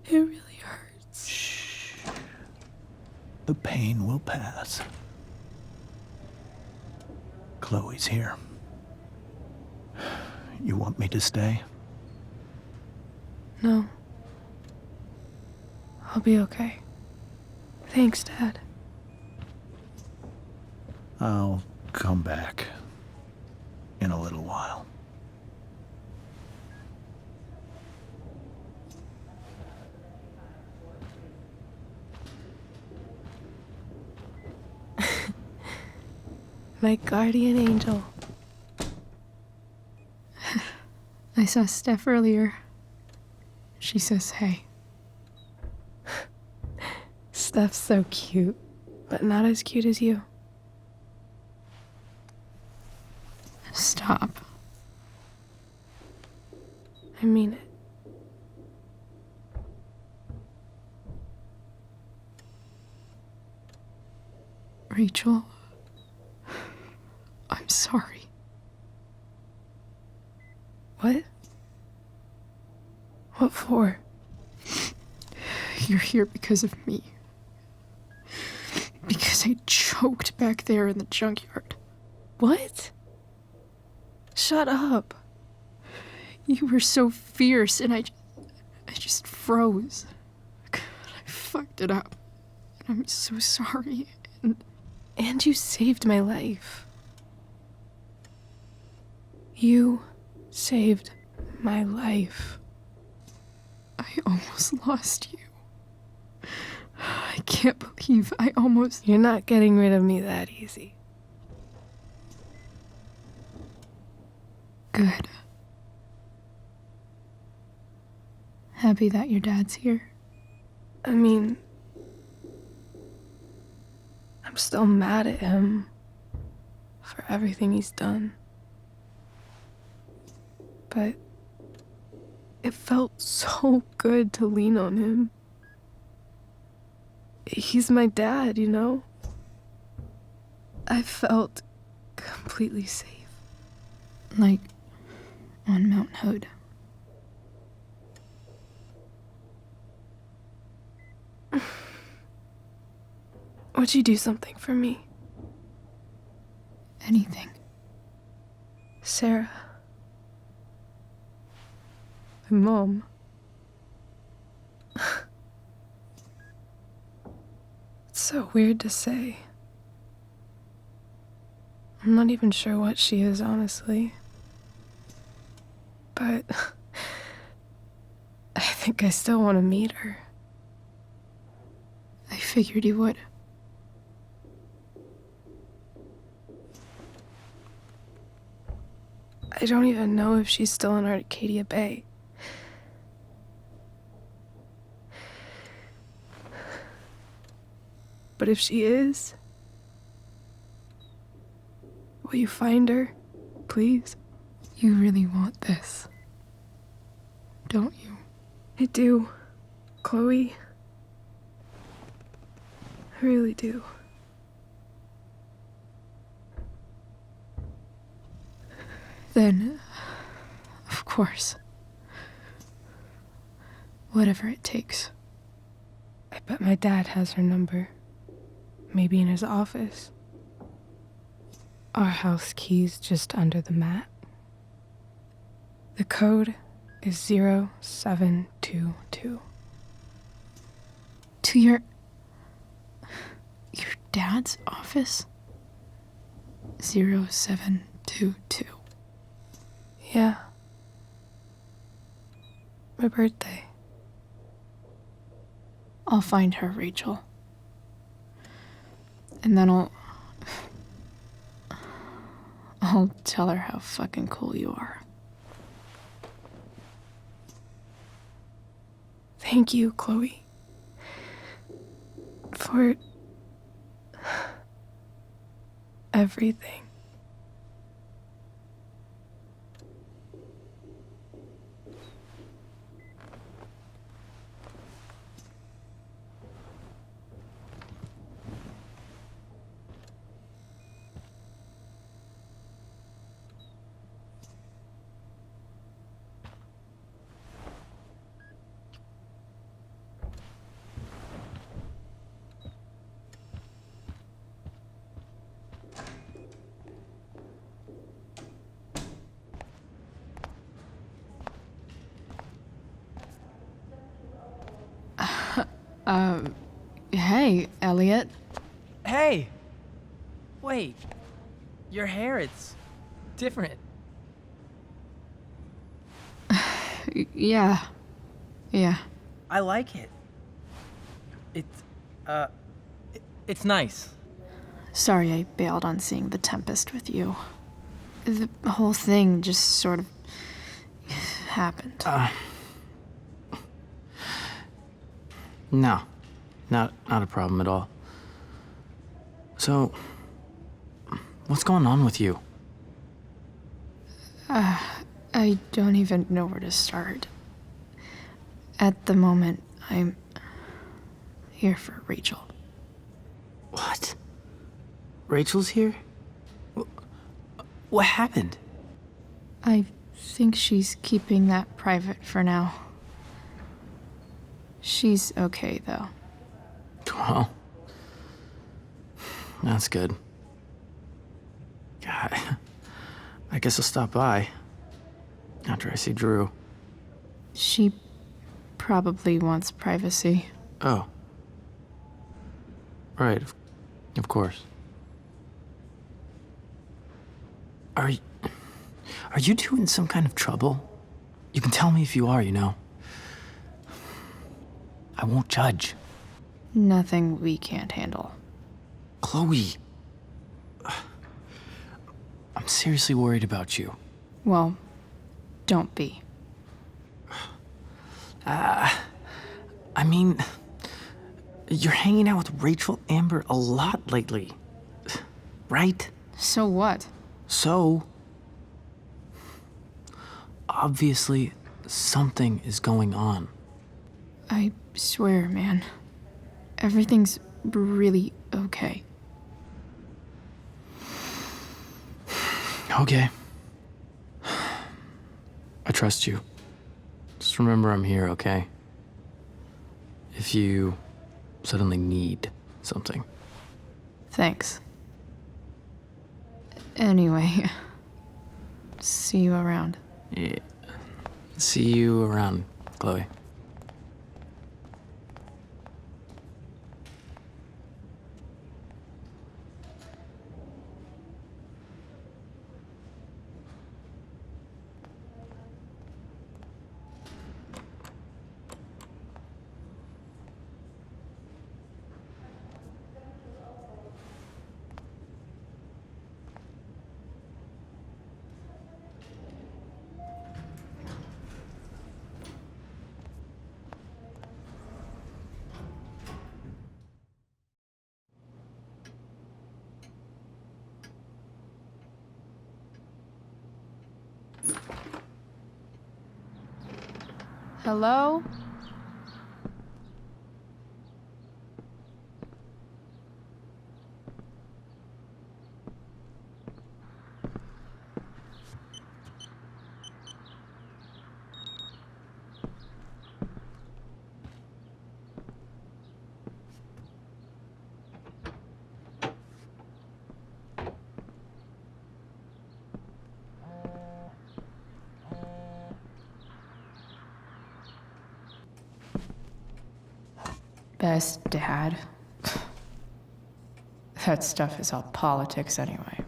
It really hurts. Shh. The pain will pass. Chloe's here. You want me to stay? No. I'll be okay. Thanks, Dad. I'll come back in a little while. My guardian angel. I saw Steph earlier. She says hey. Steph's so cute, but not as cute as you. Stop. I mean it. Rachel, I'm sorry. What? What for? You're here because of me. Because I choked back there in the junkyard. What? Shut up. You were so fierce and I just froze. God, I fucked it up. And I'm so sorry. And you saved my life. You saved my life. I almost lost you. I can't believe I almost... You're not getting rid of me that easy. Good. Happy that your dad's here. I mean, I'm still mad at him for everything he's done. But it felt so good to lean on him. He's my dad, you know? I felt completely safe. Like on Mount Hood. Would you do something for me? Anything. Sarah. My mom. It's so weird to say. I'm not even sure what she is, honestly. But I think I still want to meet her. I figured you would. I don't even know if she's still in Arcadia Bay. But if she is, will you find her, please? You really want this, don't you? I do, Chloe. I really do. Then, of course. Whatever it takes. I bet my dad has her number. Maybe in his office. Our house key's just under the mat. The code is 0722. To your dad's office? 0722. Yeah. My birthday. I'll find her, Rachel. And then I'll tell her how fucking cool you are. Thank you, Chloe. For everything. Hey, Elliot. Hey! Wait. Your hair, it's different. Yeah. I like it. It's nice. Sorry I bailed on seeing The Tempest with you. The whole thing just sort of happened. No. Not a problem at all. So, what's going on with you? I don't even know where to start. At the moment, I'm here for Rachel. What? Rachel's here? What happened? I think she's keeping that private for now. She's okay, though. Well, that's good. God, I guess I'll stop by after I see Drew. She probably wants privacy. Oh. Right, of course. Are you two in some kind of trouble? You can tell me if you are, you know. I won't judge. Nothing we can't handle. Chloe. I'm seriously worried about you. Well, don't be. I mean, you're hanging out with Rachel Amber a lot lately, right? So what? So, obviously, something is going on. I swear, man. Everything's really okay. Okay. I trust you. Just remember I'm here, okay? If you suddenly need something. Thanks. Anyway, see you around. Yeah. See you around, Chloe. Hello? Best dad. That stuff is all politics anyway.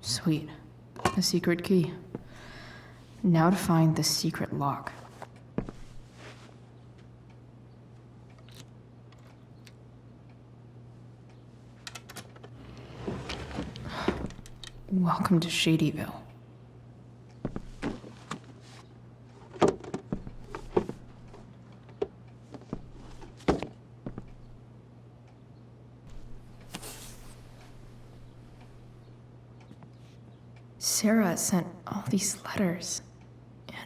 Sweet. A secret key. Now to find the secret lock. Welcome to Shadyville. Sarah sent all these letters,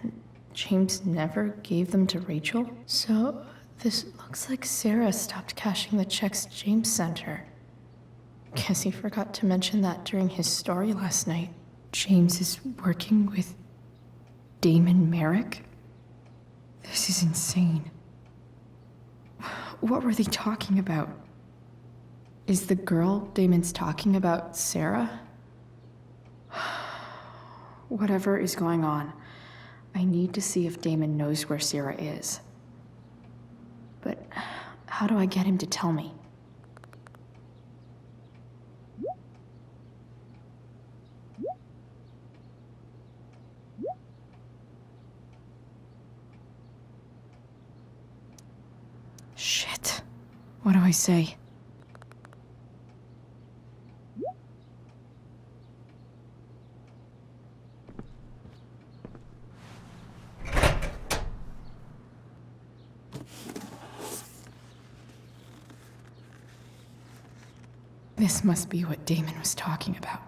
and James never gave them to Rachel? So, this looks like Sarah stopped cashing the checks James sent her. Guess he forgot to mention that during his story last night. James is working with Damon Merrick? This is insane. What were they talking about? Is the girl Damon's talking about Sarah? Whatever is going on, I need to see if Damon knows where Sarah is. But how do I get him to tell me? Shit. What do I say? This must be what Damon was talking about.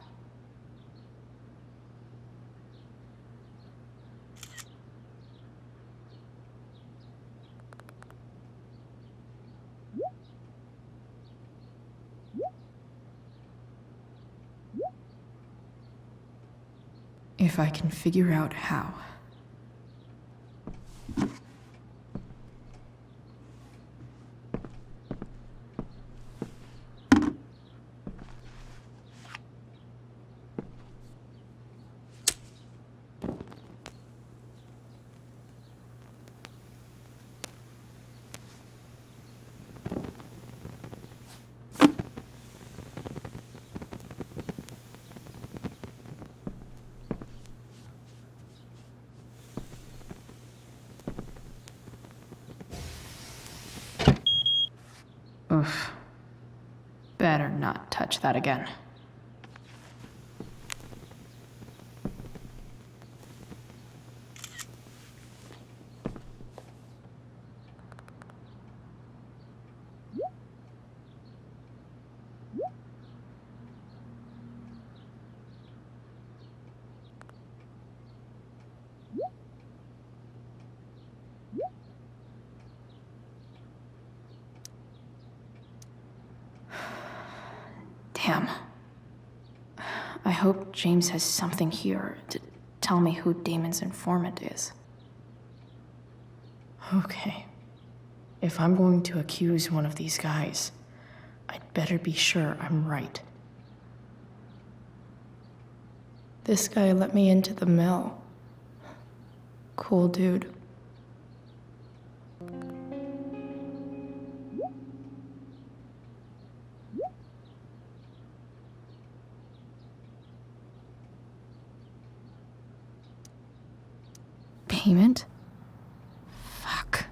If I can figure out how. Oof. Better not touch that again. Damn. I hope James has something here to tell me who Damon's informant is. Okay. If I'm going to accuse one of these guys, I'd better be sure I'm right. This guy let me into the mill. Cool dude. Payment? Fuck.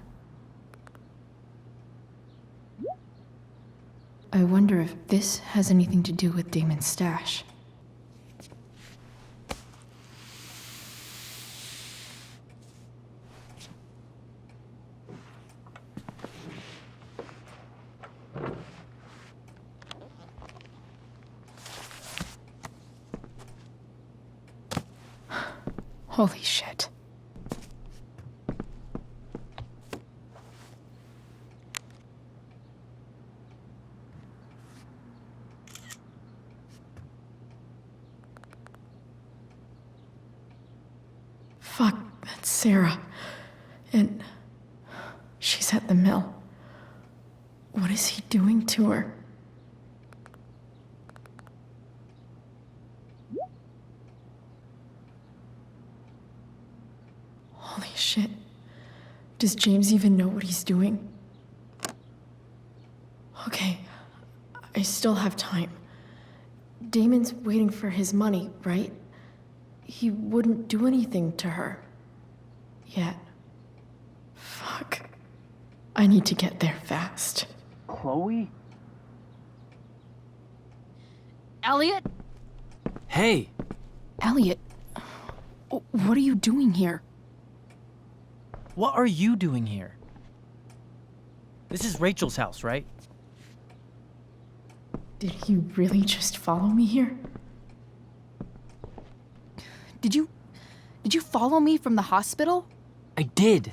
I wonder if this has anything to do with Damon's stash. Holy shit. Fuck, that's Sarah. And she's at the mill. What is he doing to her? Holy shit. Does James even know what he's doing? Okay, I still have time. Damon's waiting for his money, right? He wouldn't do anything to her. Yet. Fuck. I need to get there fast. Chloe? Elliot? Hey! Elliot, what are you doing here? What are you doing here? This is Rachel's house, right? Did he really just follow me here? Did you follow me from the hospital? I did.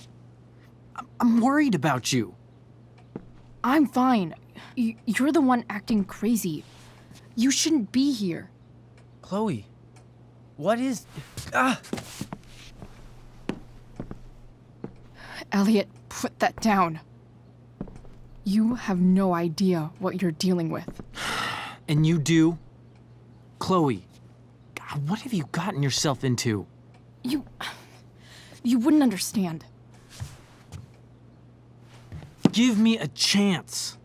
I'm worried about you. I'm fine. You're the one acting crazy. You shouldn't be here. Chloe, what is... Ah! Elliot, put that down. You have no idea what you're dealing with. And you do? Chloe, God, what have you gotten yourself into? You wouldn't understand. Give me a chance.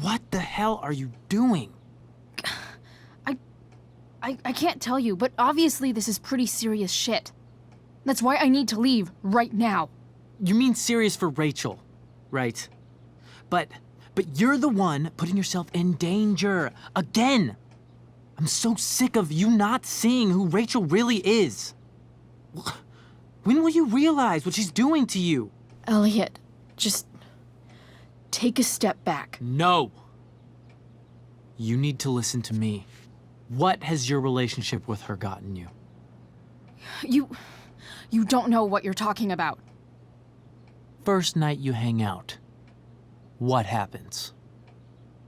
What the hell are you doing? I can't tell you, but obviously this is pretty serious shit. That's why I need to leave right now. You mean serious for Rachel, right? But you're the one putting yourself in danger again. I'm so sick of you not seeing who Rachel really is. When will you realize what she's doing to you? Elliot, just take a step back. No. You need to listen to me. What has your relationship with her gotten you? You don't know what you're talking about. First night you hang out, what happens?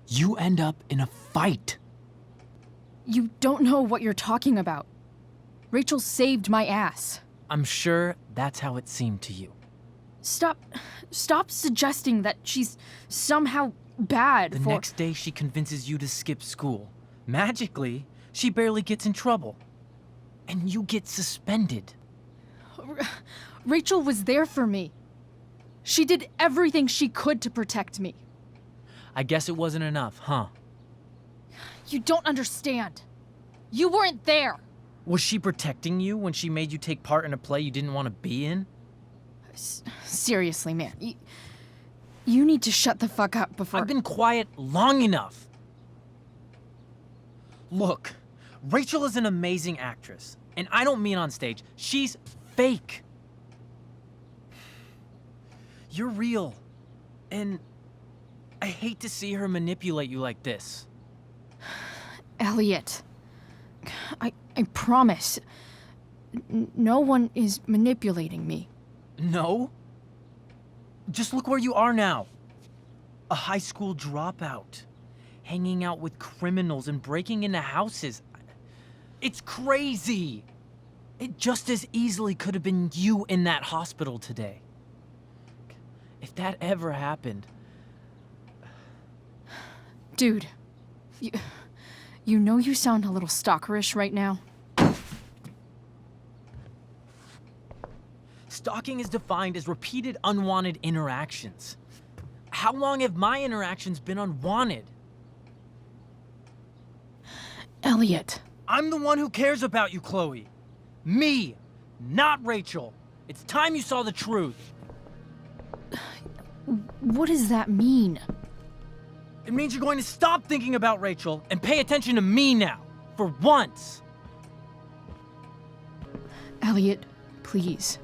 You end up in a fight. You don't know what you're talking about. Rachel saved my ass. I'm sure that's how it seemed to you. Stop suggesting that she's somehow bad The for... next day she convinces you to skip school. Magically, she barely gets in trouble. And you get suspended. Rachel was there for me. She did everything she could to protect me. I guess it wasn't enough, huh? You don't understand. You weren't there. Was she protecting you when she made you take part in a play you didn't want to be in? Seriously, man. You need to shut the fuck up before... I've been quiet long enough. Look, Rachel is an amazing actress. And I don't mean on stage. She's fake. You're real. And I hate to see her manipulate you like this. Elliot, I promise. No one is manipulating me. No? Just look where you are now. A high school dropout. Hanging out with criminals and breaking into houses. It's crazy. It just as easily could have been you in that hospital today. If that ever happened... Dude, you know you sound a little stalkerish right now. Stalking is defined as repeated unwanted interactions. How long have my interactions been unwanted? Elliot. I'm the one who cares about you, Chloe. Me, not Rachel. It's time you saw the truth. What does that mean? It means you're going to stop thinking about Rachel and pay attention to me now, for once. Elliot, please.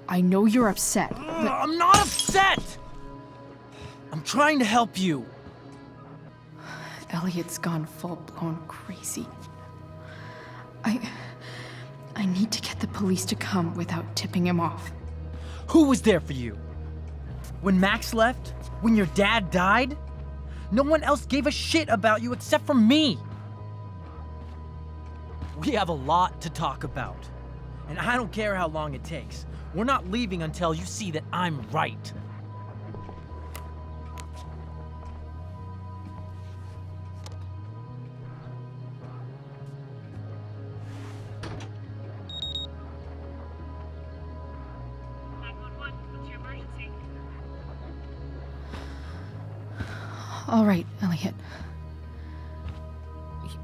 I know you're upset, but... I'm not upset! I'm trying to help you. Elliot's gone full-blown crazy. I need to get the police to come without tipping him off. Who was there for you? When Max left? When your dad died? No one else gave a shit about you except for me. We have a lot to talk about. And I don't care how long it takes. We're not leaving until you see that I'm right. All right, Elliot.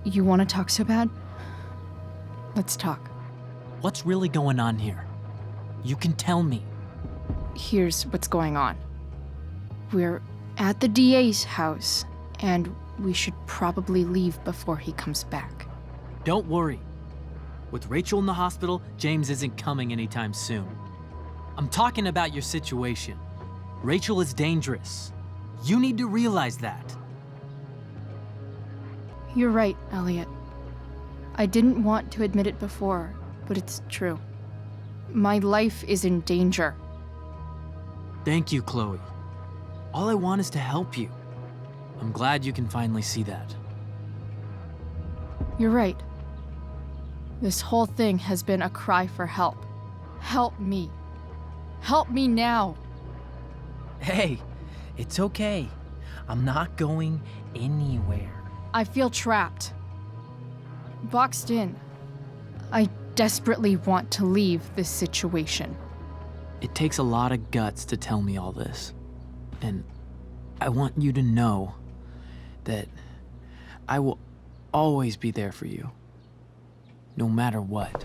You want to talk so bad? Let's talk. What's really going on here? You can tell me. Here's what's going on. We're at the DA's house, and we should probably leave before he comes back. Don't worry. With Rachel in the hospital, James isn't coming anytime soon. I'm talking about your situation. Rachel is dangerous. You need to realize that. You're right, Elliot. I didn't want to admit it before, but it's true. My life is in danger. Thank you, Chloe. All I want is to help you. I'm glad you can finally see that. You're right. This whole thing has been a cry for help. Help me. Help me now. Hey, it's okay. I'm not going anywhere. I feel trapped. Boxed in. I desperately want to leave this situation. It takes a lot of guts to tell me all this. And I want you to know that I will always be there for you, no matter what.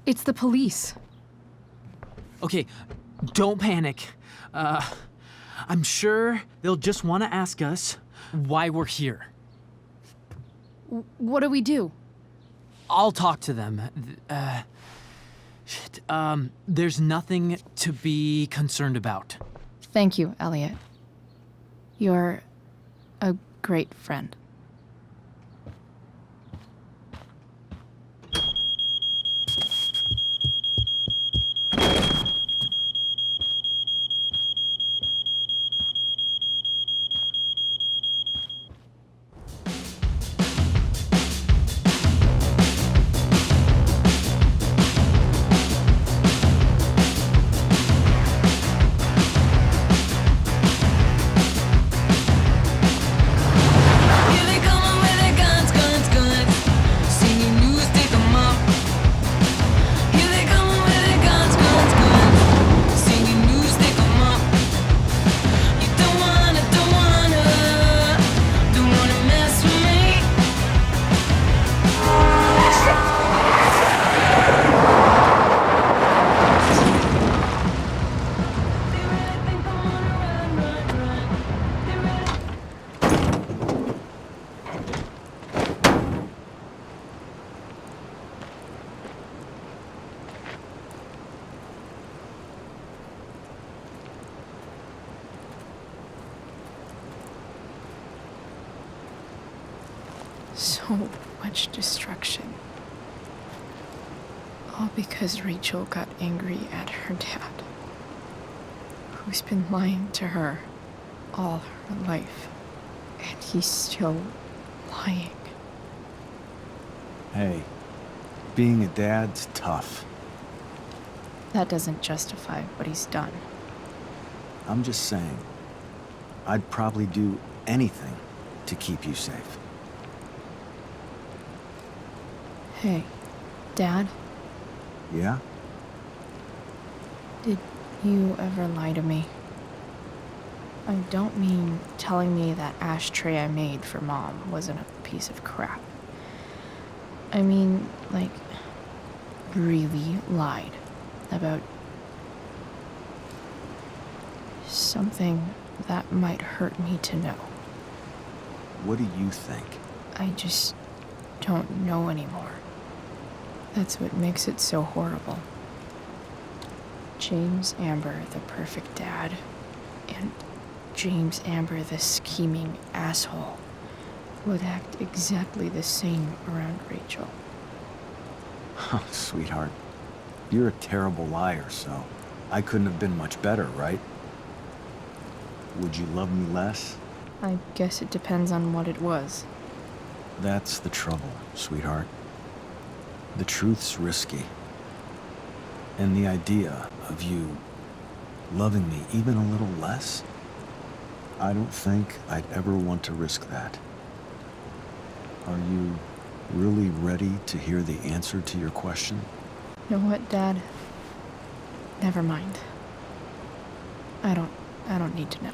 It's the police. Okay, don't panic. I'm sure they'll just want to ask us why we're here. What do we do? I'll talk to them. Shit, there's nothing to be concerned about. Thank you, Elliot. You're a great friend. So much destruction. All because Rachel got angry at her dad, who's been lying to her all her life. And he's still lying. Hey, being a dad's tough. That doesn't justify what he's done. I'm just saying, I'd probably do anything to keep you safe. Hey, Dad, Yeah? did you ever lie to me? I don't mean telling me that ashtray I made for Mom wasn't a piece of crap. I mean, like, really lied about something that might hurt me to know. What do you think? I just don't know anymore. That's what makes it so horrible. James Amber, the perfect dad, and James Amber, the scheming asshole, would act exactly the same around Rachel. Oh, sweetheart. You're a terrible liar, so I couldn't have been much better, right? Would you love me less? I guess it depends on what it was. That's the trouble, sweetheart. The truth's risky. And the idea of you loving me even a little less, I don't think I'd ever want to risk that. Are you really ready to hear the answer to your question? You know what, Dad? Never mind. I don't need to know.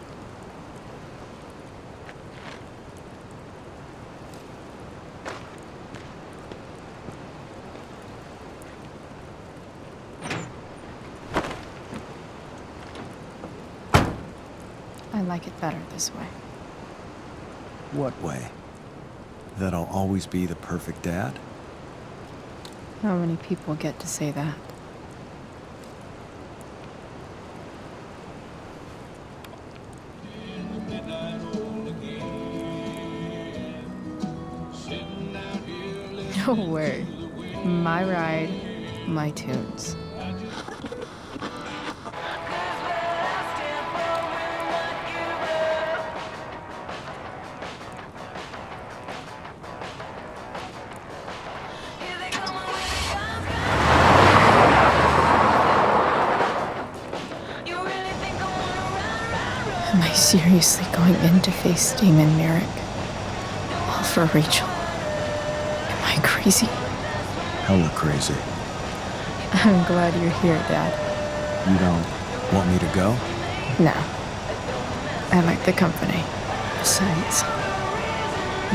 I like it better this way. What way? That I'll always be the perfect dad? How many people get to say that? No way. My ride, my tunes. Am I seriously going in to face Damon Merrick? All for Rachel? Am I crazy? Hella crazy. I'm glad you're here, Dad. You don't want me to go? No. I like the company. Besides,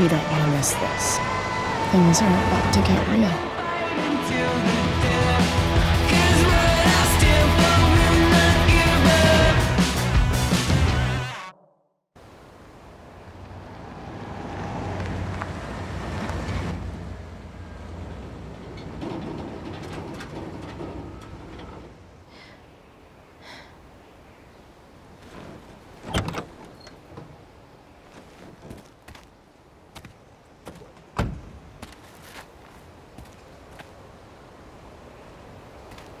you don't want to miss this. Things are about to get real.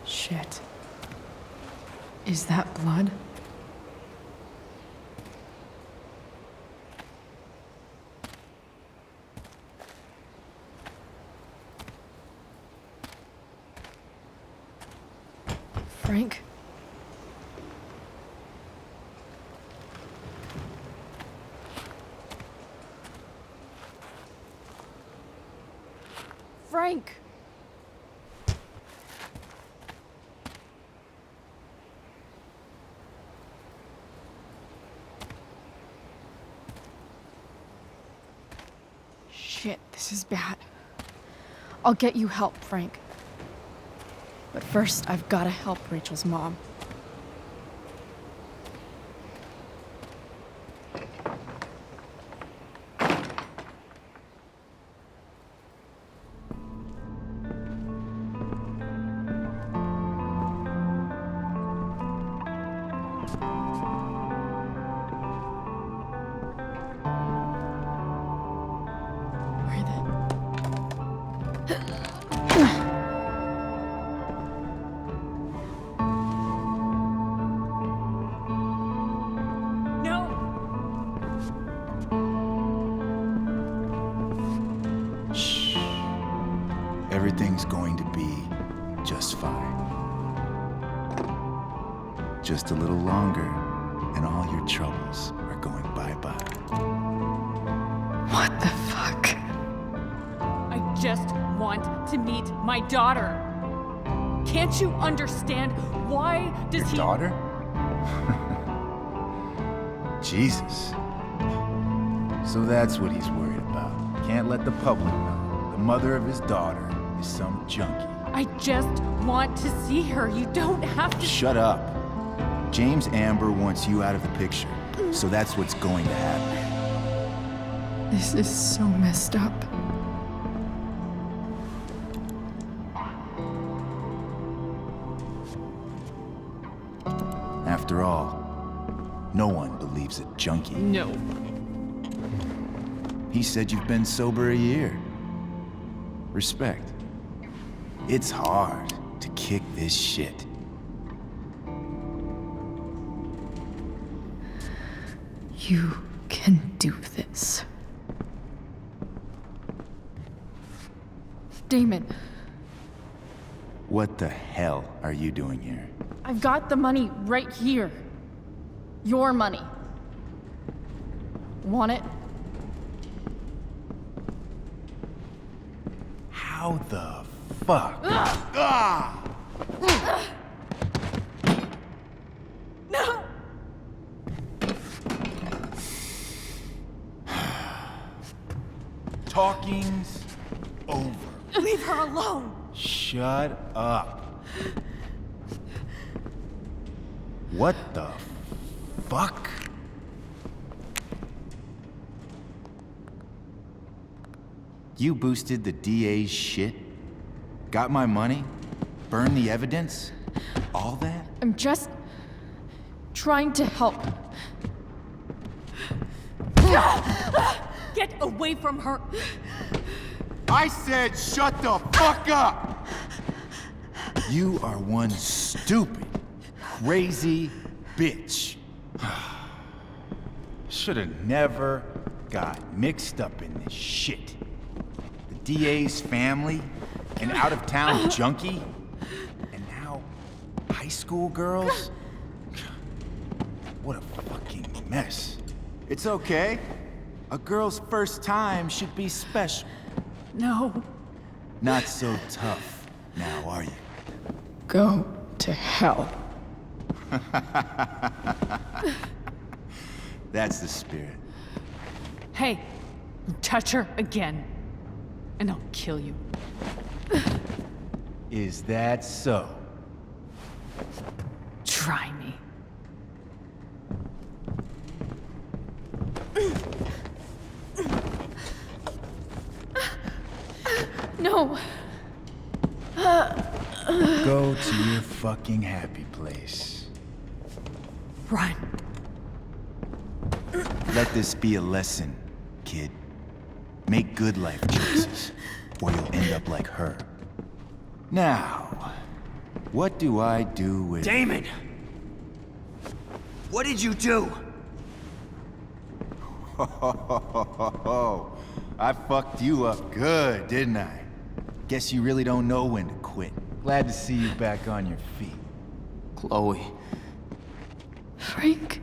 Shit. Is that blood? Frank? Frank! Shit, this is bad. I'll get you help, Frank. But first, I've gotta help Rachel's mom. Everything's going to be just fine. Just a little longer, and all your troubles are going bye-bye. What the fuck? I just want to meet my daughter. Can't you understand? Why does he... Daughter? Jesus. So that's what he's worried about. Can't let the public know. The mother of his daughter is some junkie. I just want to see her. You don't have to... Shut up. James Amber wants you out of the picture, so that's what's going to happen. This is so messed up. After all, no one believes a junkie. No. He said you've been sober a year. Respect. It's hard to kick this shit. You can do this. Damon, What the hell are you doing here? I've got the money right here. Your money. Want it? How the fuck? Ah! No! Talking's over. Leave her alone! Shut up. What the fuck? You boosted the DA's shit? Got my money? Burned the evidence? All that? I'm just trying to help. Get away from her! I said shut the fuck up! You are one stupid, crazy bitch. Should've never got mixed up in this shit. The DA's family, an out-of-town junkie, and now high school girls? What a fucking mess. It's okay. A girl's first time should be special. No. Not so tough now, are you? Go to hell. That's the spirit. Hey, you touch her again, and I'll kill you. Is that so? Try me. No. Go to your fucking happy place. Run. Let this be a lesson, kid. Make good life choices, or you'll end up like her. Now, what do I do with... Damon! What did you do? I fucked you up good, didn't I? Guess you really don't know when to quit. Glad to see you back on your feet. Chloe. Frank?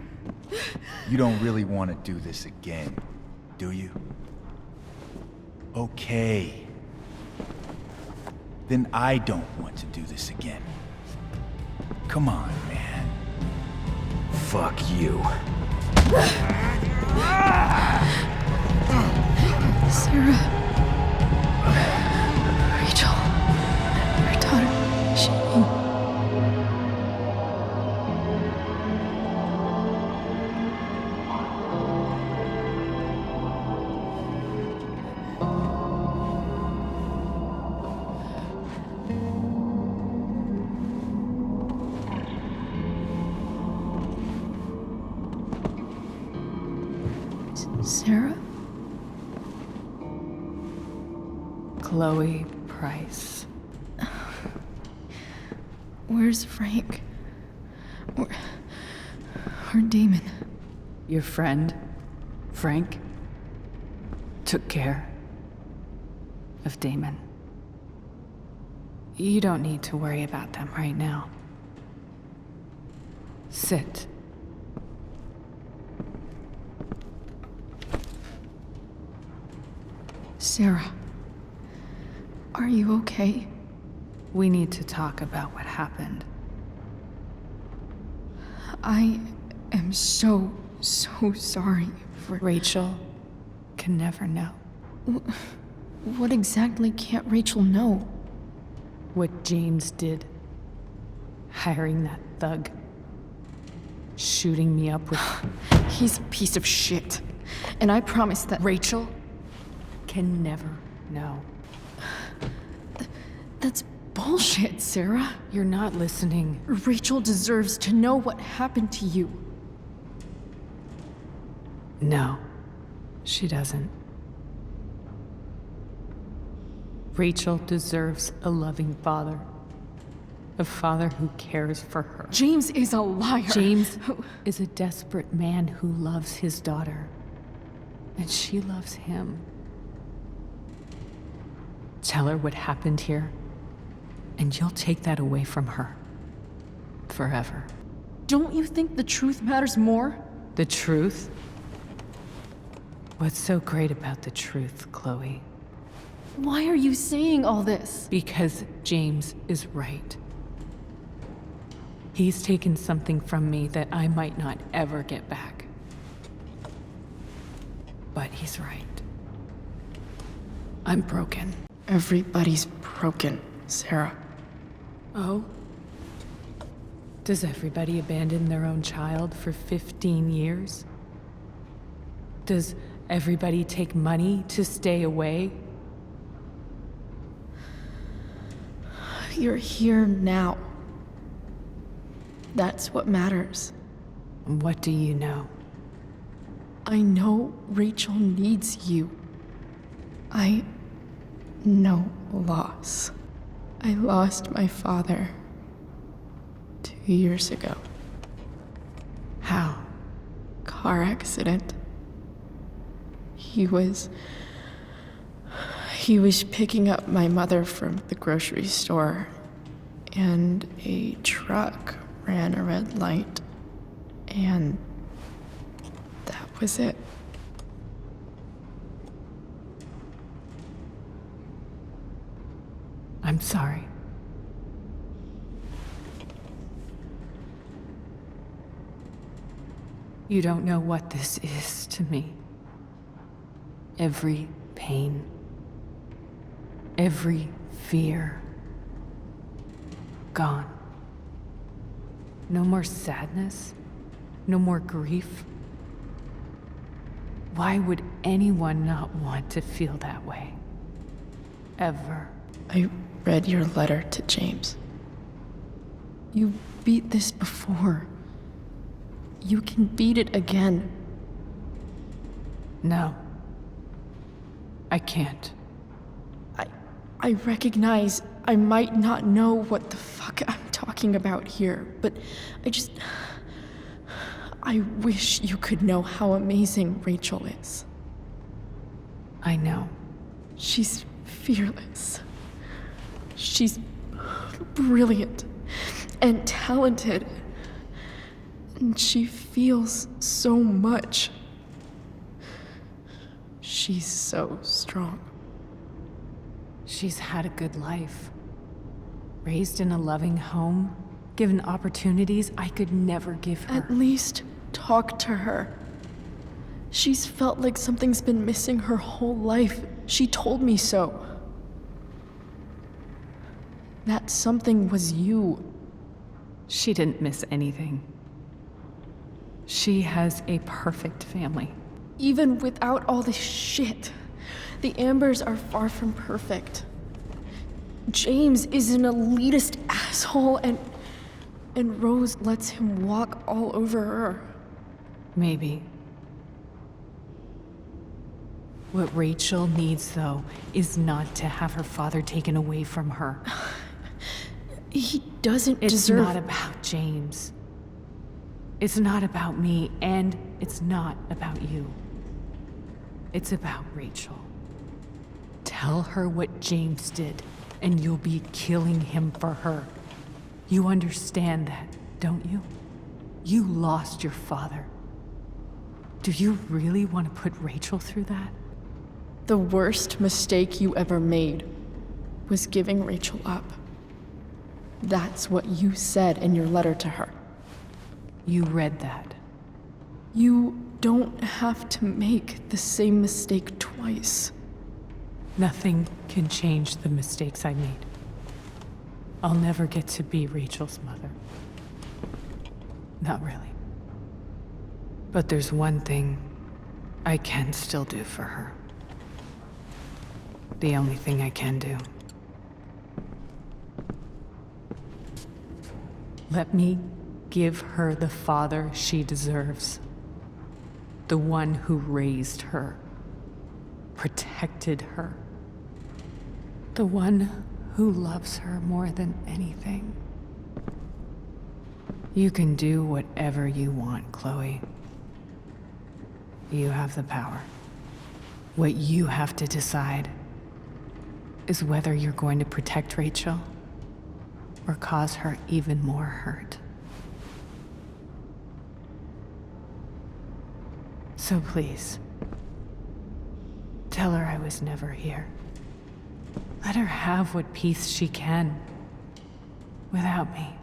You don't really want to do this again, do you? Okay. Then I don't want to do this again. Come on, man. Fuck you. Sarah. Rachel. Her daughter. She... Sarah? Chloe Price. Where's Frank? Where Damon? Your friend, Frank, took care of Damon. You don't need to worry about them right now. Sit. Sarah, are you okay? We need to talk about what happened. I am so sorry for... Rachel can never know. What exactly can't Rachel know? What James did. Hiring that thug. Shooting me up with... He's a piece of shit. And I promise that... Rachel can never know. That's bullshit, Sarah. You're not listening. Rachel deserves to know what happened to you. No, she doesn't. Rachel deserves a loving father. A father who cares for her. James is a liar. James is a desperate man who loves his daughter. And she loves him. Tell her what happened here, and you'll take that away from her. Forever. Don't you think the truth matters more? The truth? What's so great about the truth, Chloe? Why are you saying all this? Because James is right. He's taken something from me that I might not ever get back. But he's right. I'm broken. Everybody's broken, Sarah. Oh? Does everybody abandon their own child for 15 years? Does everybody take money to stay away? You're here now. That's what matters. What do you know? I know Rachel needs you. I know loss. I lost my father 2 years ago. How? Car accident. He was picking up my mother from the grocery store, and a truck ran a red light, and that was it. I'm sorry. You don't know what this is to me. Every pain, every fear, gone. No more sadness, no more grief. Why would anyone not want to feel that way? Ever. I read your letter to James. You beat this before. You can beat it again. No. I can't. I recognize I might not know what the fuck I'm talking about here, but I wish you could know how amazing Rachel is. I know. She's fearless. She's brilliant and talented. And she feels so much. She's so strong. She's had a good life. Raised in a loving home, given opportunities I could never give her. At least talk to her. She's felt like something's been missing her whole life. She told me so. That something was you. She didn't miss anything. She has a perfect family. Even without all this shit, the Ambers are far from perfect. James is an elitist asshole, and Rose lets him walk all over her. Maybe. What Rachel needs, though, is not to have her father taken away from her. He doesn't It's deserve... not about James. It's not about me, and it's not about you. It's about Rachel. Tell her what James did, and you'll be killing him for her. You understand that, don't you? You lost your father. Do you really want to put Rachel through that? The worst mistake you ever made was giving Rachel up. That's what you said in your letter to her. You read that. You don't have to make the same mistake twice. Nothing can change the mistakes I made. I'll never get to be Rachel's mother. Not really. But there's one thing I can still do for her. The only thing I can do. let me give her the father she deserves. The one who raised her, protected her. The one who loves her more than anything. You can do whatever you want, Chloe. You have the power. What you have to decide is whether you're going to protect Rachel or cause her even more hurt. So please, tell her I was never here. Let her have what peace she can without me.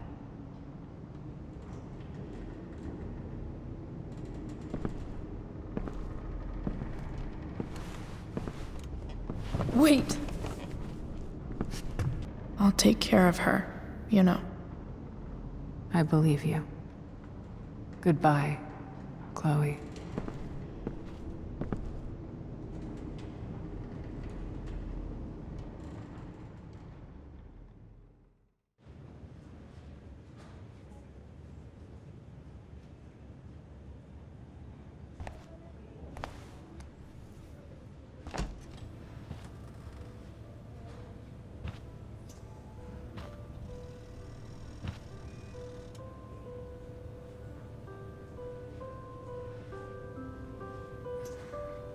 Wait! I'll take care of her, you know. I believe you. Goodbye, Chloe.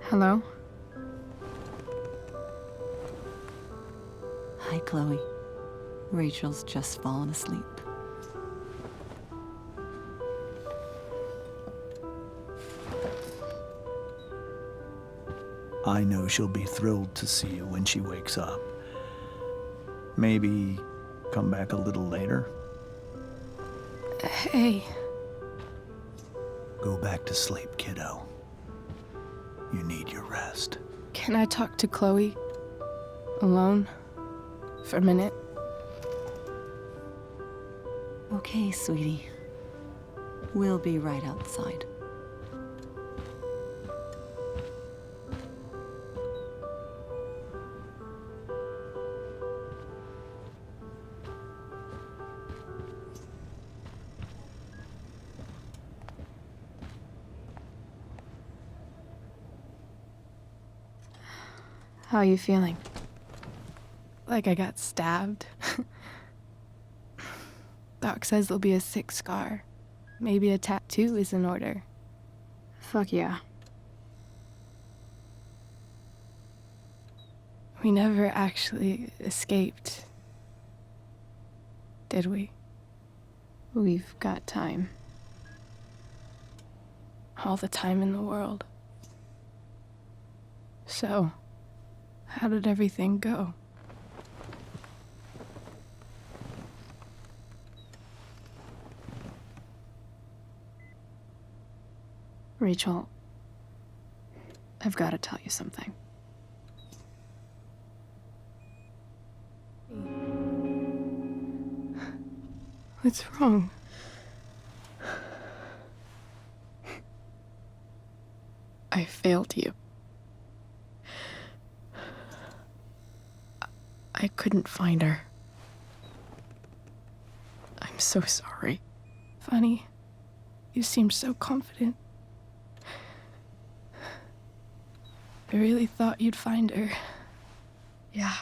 Hello? Hi, Chloe. Rachel's just fallen asleep. I know she'll be thrilled to see you when she wakes up. Maybe come back a little later? Hey. Go back to sleep, kiddo. You need your rest. Can I talk to Chloe? Alone? For a minute? Okay, sweetie. We'll be right outside. How are you feeling? Like I got stabbed. Doc says there'll be a sick scar. Maybe a tattoo is in order. Fuck yeah. We never actually escaped, did we? We've got time. All the time in the world. So, how did everything go? Rachel, I've got to tell you something. What's wrong? I failed you. I couldn't find her. I'm so sorry. Funny. You seemed so confident. I really thought you'd find her. Yeah.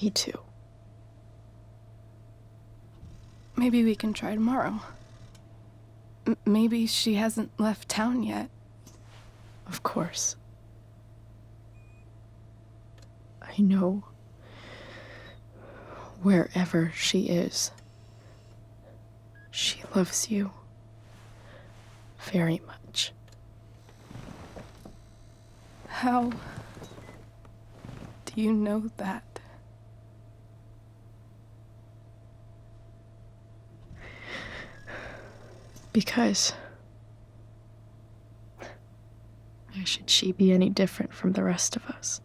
Me too. Maybe we can try tomorrow. Maybe she hasn't left town yet. Of course. I know wherever she is, she loves you very much. How do you know that? Because why should she be any different from the rest of us?